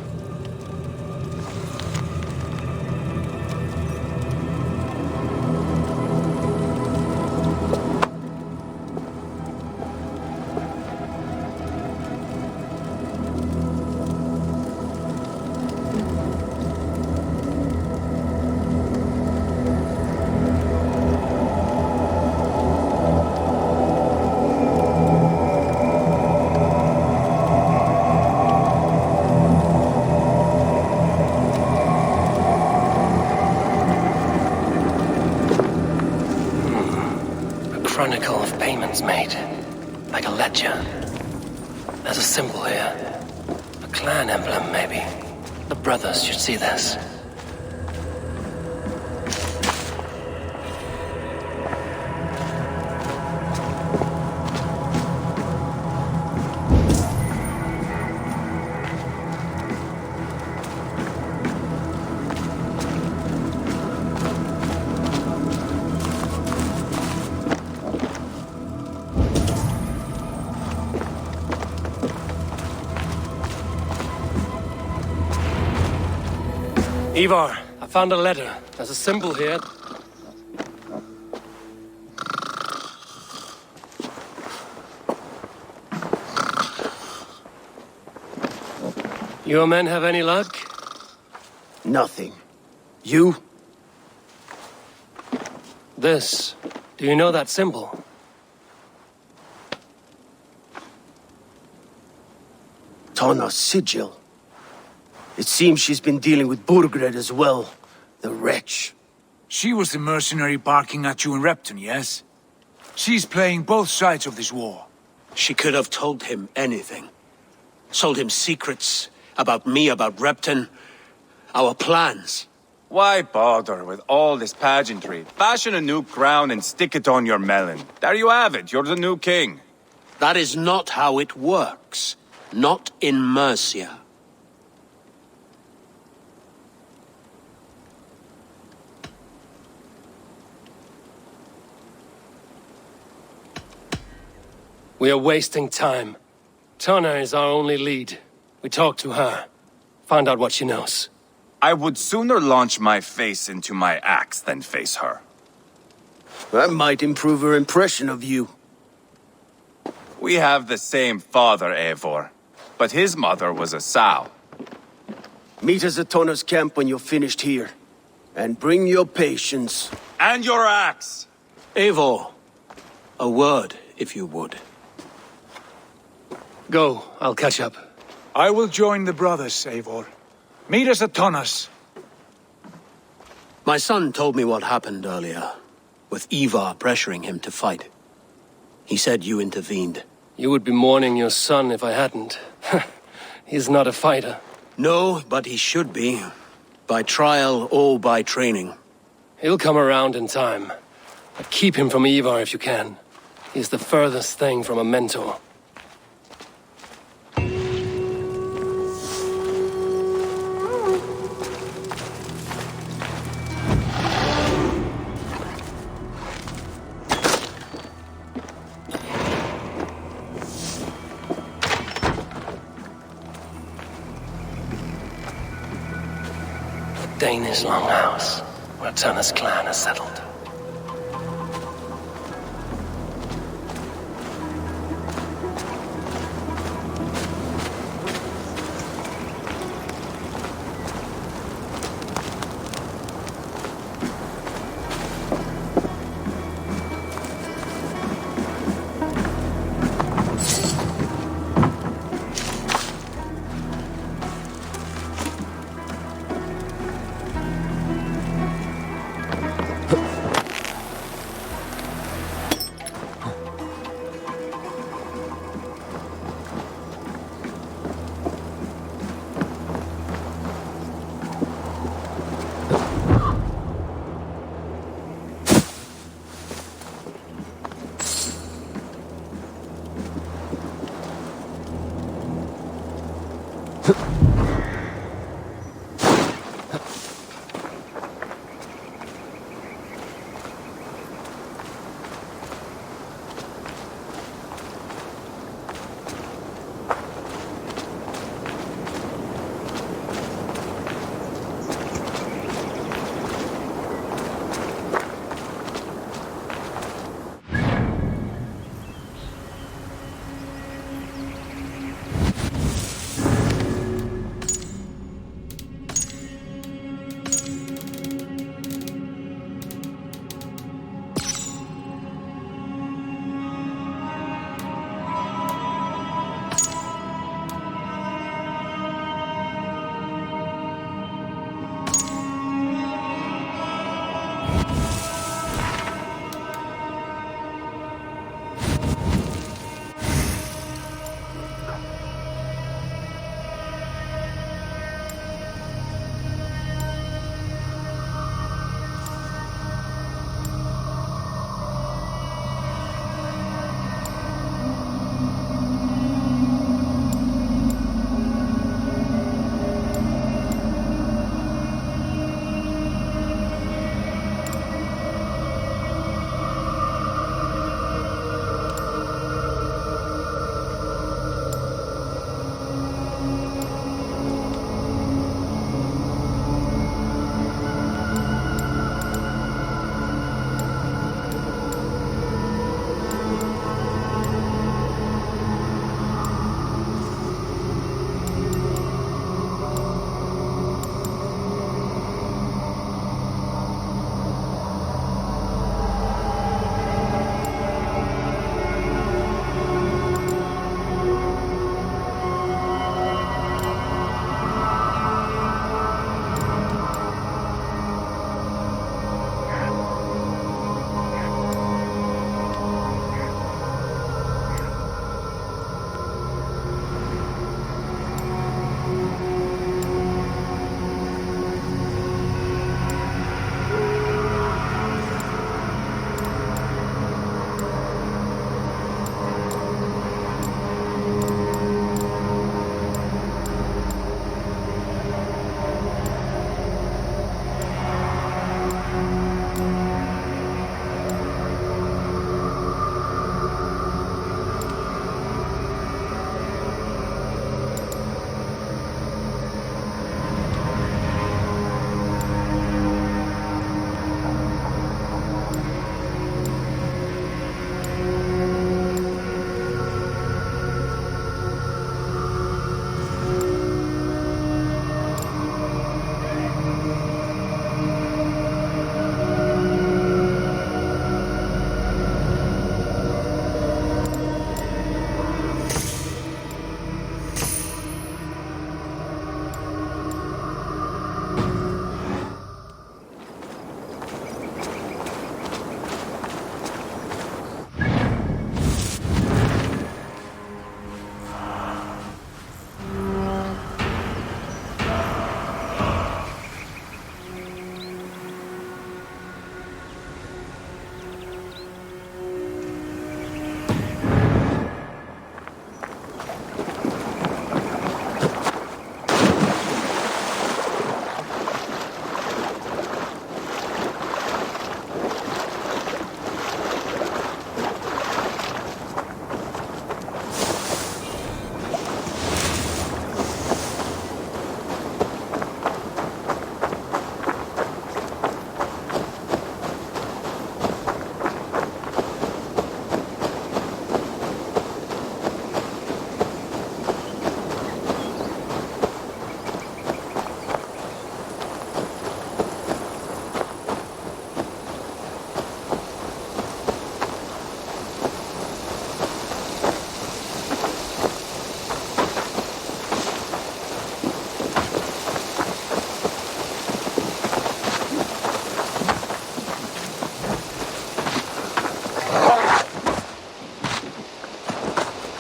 Chronicle of payments made. Like a ledger. There's a symbol here. A clan emblem, maybe. The brothers should see this. Ivar, I found a letter. There's a symbol here. Your men have any luck? Nothing. You? This. Do you know that symbol? Tana's sigil. It seems she's been dealing with Burgred as well. The wretch. She was the mercenary barking at you in Repton, yes? She's playing both sides of this war. She could have told him anything. Sold him secrets about me, about Repton, our plans. Why bother with all this pageantry? Fashion a new crown and stick it on your melon. There you have it, you're the new king. That is not how it works. Not in Mercia. We are wasting time. Tana is our only lead. We talk to her. Find out what she knows. I would sooner launch my face into my axe than face her. That might improve her impression of you. We have the same father, Eivor. But his mother was a sow. Meet us at Tana's camp when you're finished here. And bring your patience. And your axe! Eivor, a word, if you would. Go, I'll catch up. I will join the brothers, Eivor. Meet us at Tana's. My son told me what happened earlier, with Ivar pressuring him to fight. He said you intervened. You would be mourning your son if I hadn't. He's not a fighter. No, but he should be. By trial or by training. He'll come around in time. But keep him from Ivar if you can. He's the furthest thing from a mentor. Danish longhouse, where Tana's clan is settled.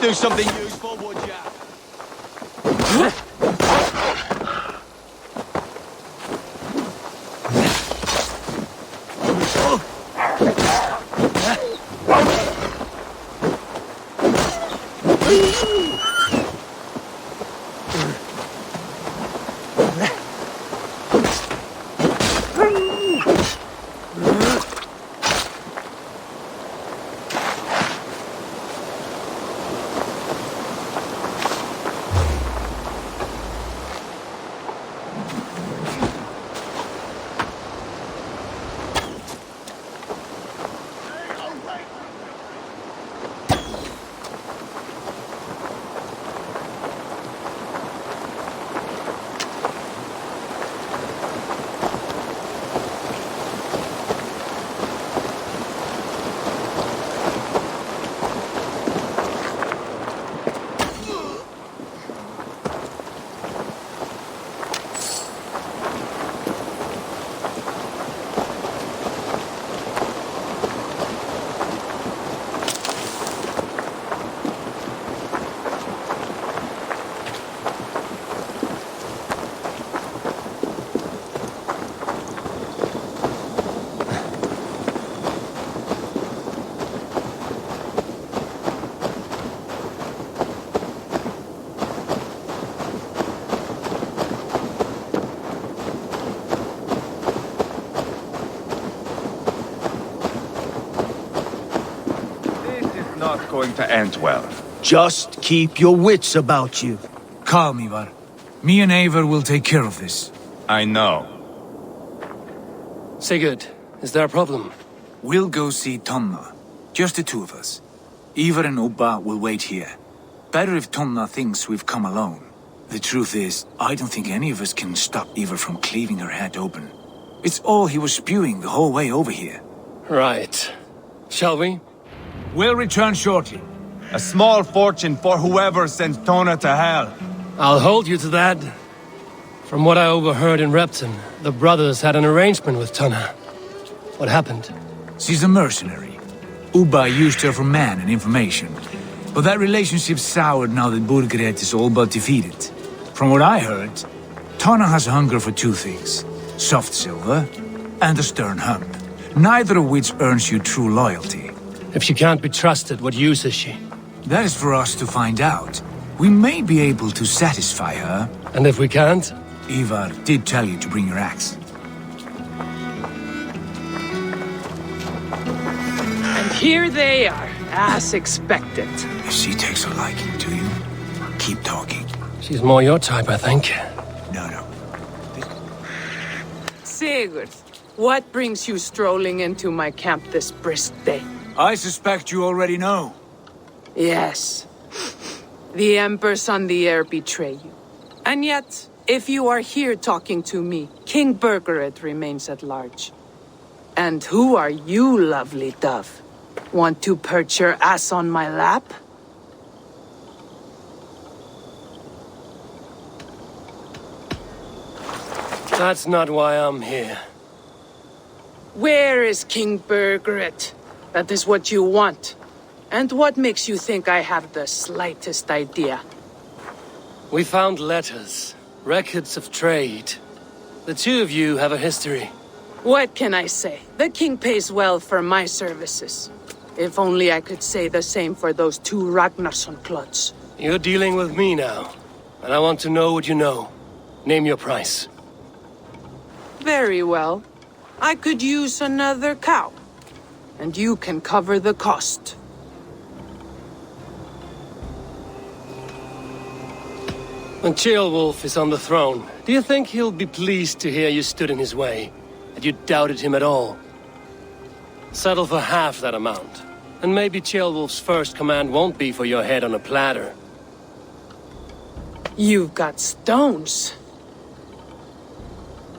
do something useful, would ya? Not going to end well. Just keep your wits about you. Calm, Ivar. Me and Eivor will take care of this. I know. Sigurd, is there a problem? We'll go see Tonna. Just the two of us. Ivar and Ubba will wait here. Better if Tonna thinks we've come alone. The truth is, I don't think any of us can stop Ivar from cleaving her head open. It's all he was spewing the whole way over here. Right. Shall we? We'll return shortly. A small fortune for whoever sends Tona to hell. I'll hold you to that. From what I overheard in Repton, the brothers had an arrangement with Tonna. What happened? She's a mercenary. Ubba used her for man and information. But that relationship soured now that Burgred is all but defeated. From what I heard, Tonna has a hunger for two things. Soft silver and a stern hump. Neither of which earns you true loyalty. If she can't be trusted, what use is she? That is for us to find out. We may be able to satisfy her. And if we can't? Ivar did tell you to bring your axe. And here they are, as expected. If she takes a liking to you, keep talking. She's more your type, I think. No. Sigurd, what brings you strolling into my camp this brisk day? I suspect you already know. Yes. The Embers on the air betray you. And yet, if you are here talking to me, King Burgred remains at large. And who are you, lovely dove? Want to perch your ass on my lap? That's not why I'm here. Where is King Burgred? That is what you want. And what makes you think I have the slightest idea? We found letters, records of trade. The two of you have a history. What can I say? The king pays well for my services. If only I could say the same for those two Ragnarsson clods. You're dealing with me now, and I want to know what you know. Name your price. Very well. I could use another cow. And you can cover the cost. When Ceolwulf is on the throne, do you think he'll be pleased to hear you stood in his way? That you doubted him at all? Settle for half that amount. And maybe Ceolwulf's first command won't be for your head on a platter. You've got stones.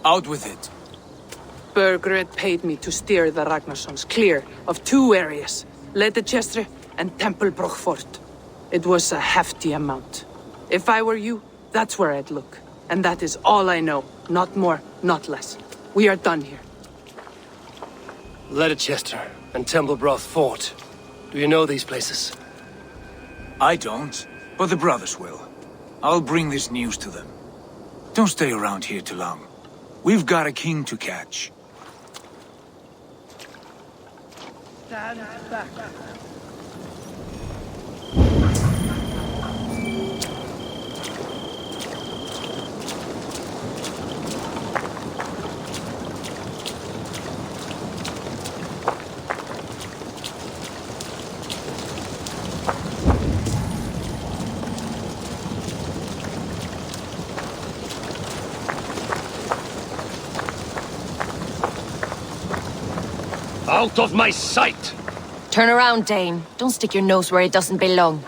Out with it. Burgred paid me to steer the Ragnarssons clear of two areas, Leicester and Templebrook Fort. It was a hefty amount. If I were you, that's where I'd look. And that is all I know. Not more, not less. We are done here. Leicester and Templebrook Fort. Do you know these places? I don't, but the brothers will. I'll bring this news to them. Don't stay around here too long. We've got a king to catch. Stand back. Out of my sight! Turn around, Dane. Don't stick your nose where it doesn't belong.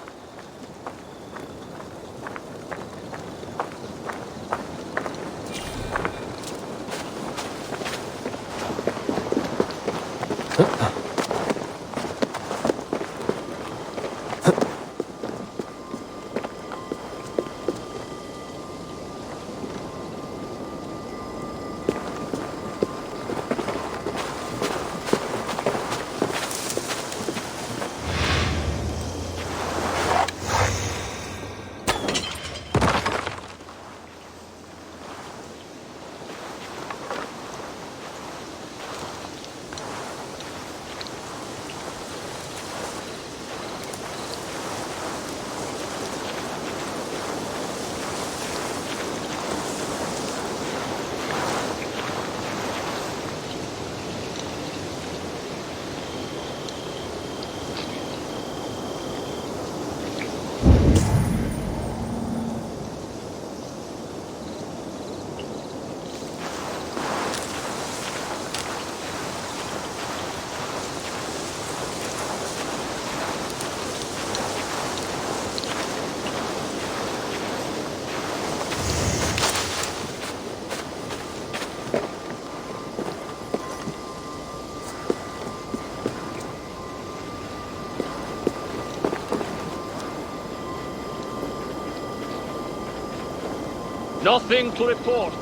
Nothing to report.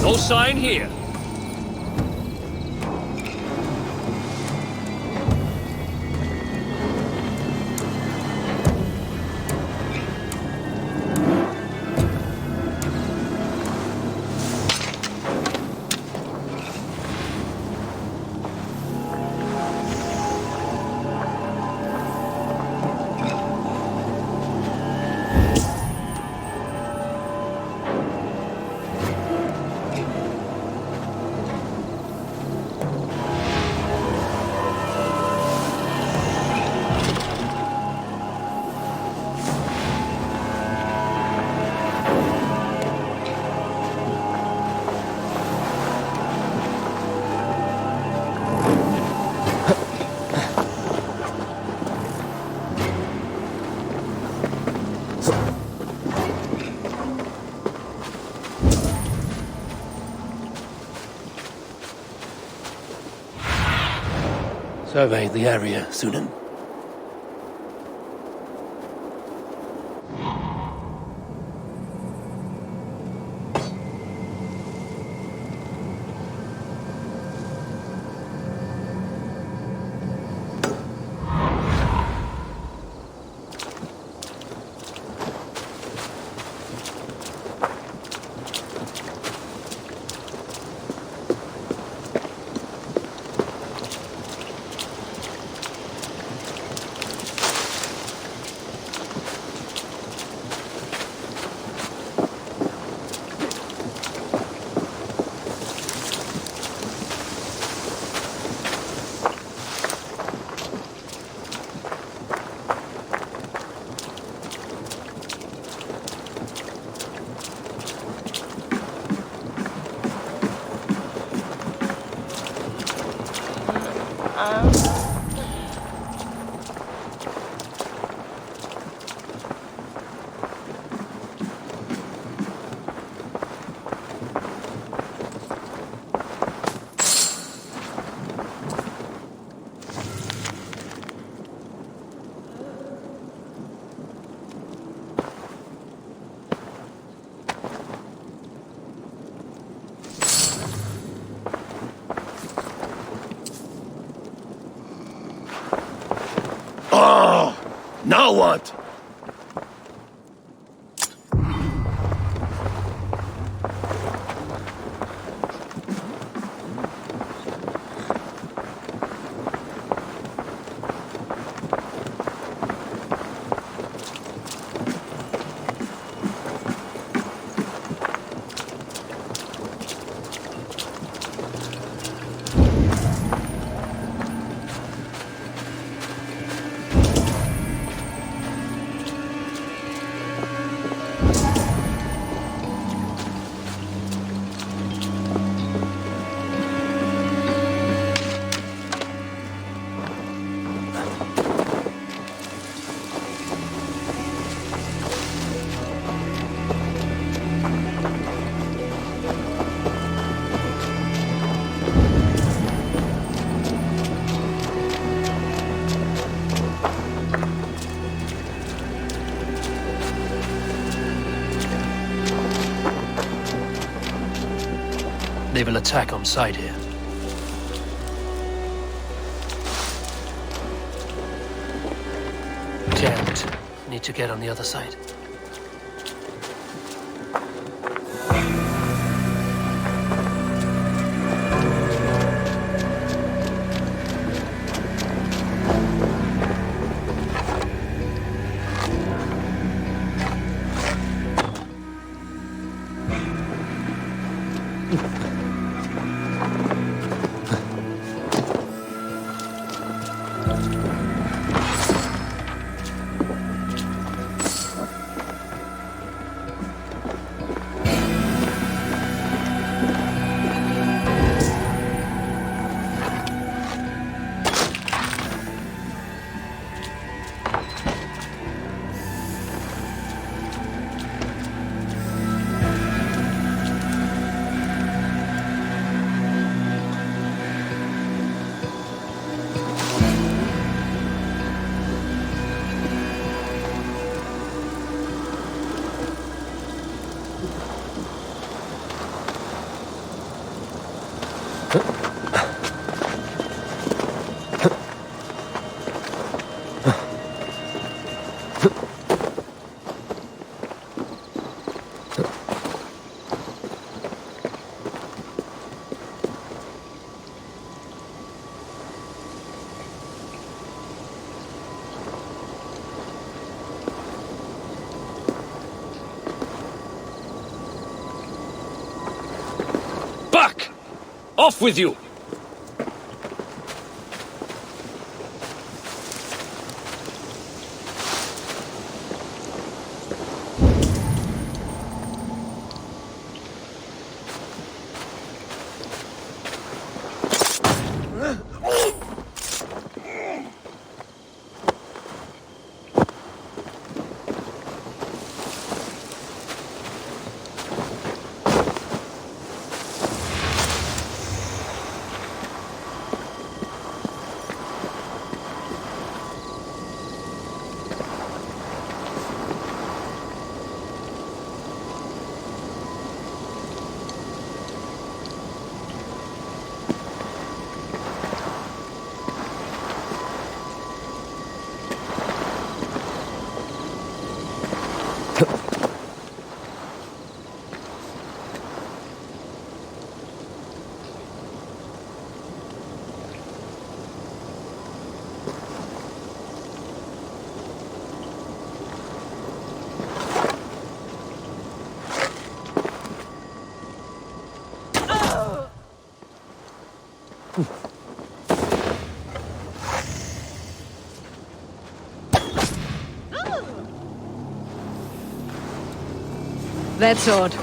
No sign here. Survey the area, Sunan. now want? They will attack on sight here. Damn it. Need to get on the other side. Off with you! That sword.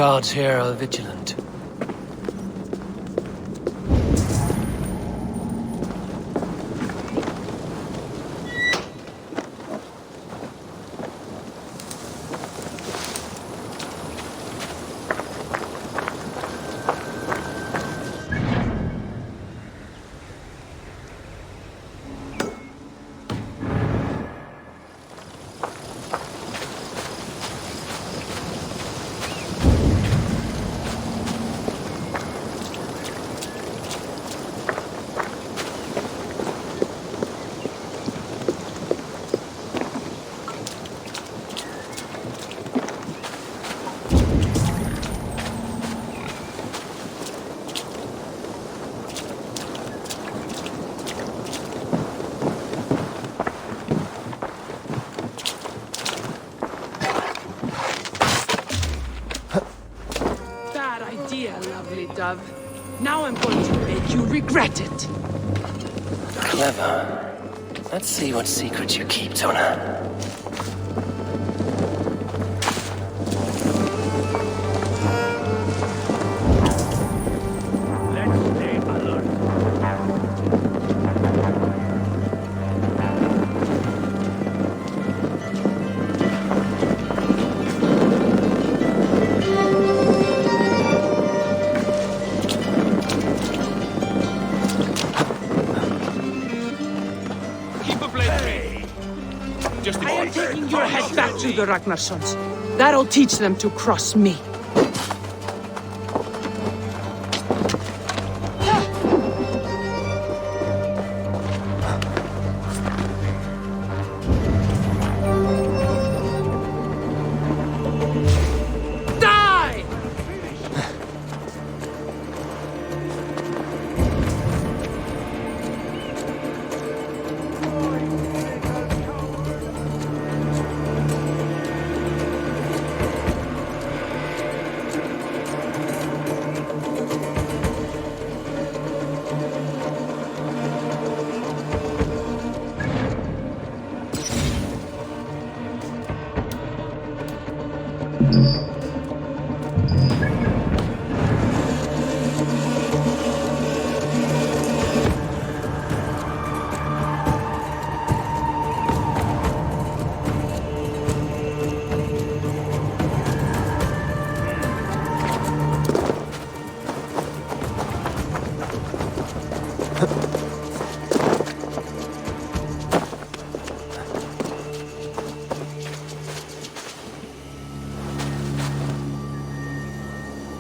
guards here are vigilant. Lovely dove. Now I'm going to make you regret it. Clever. Let's see what secret you keep, Tona. I am taking your head back to the Ragnarsons. That'll teach them to cross me.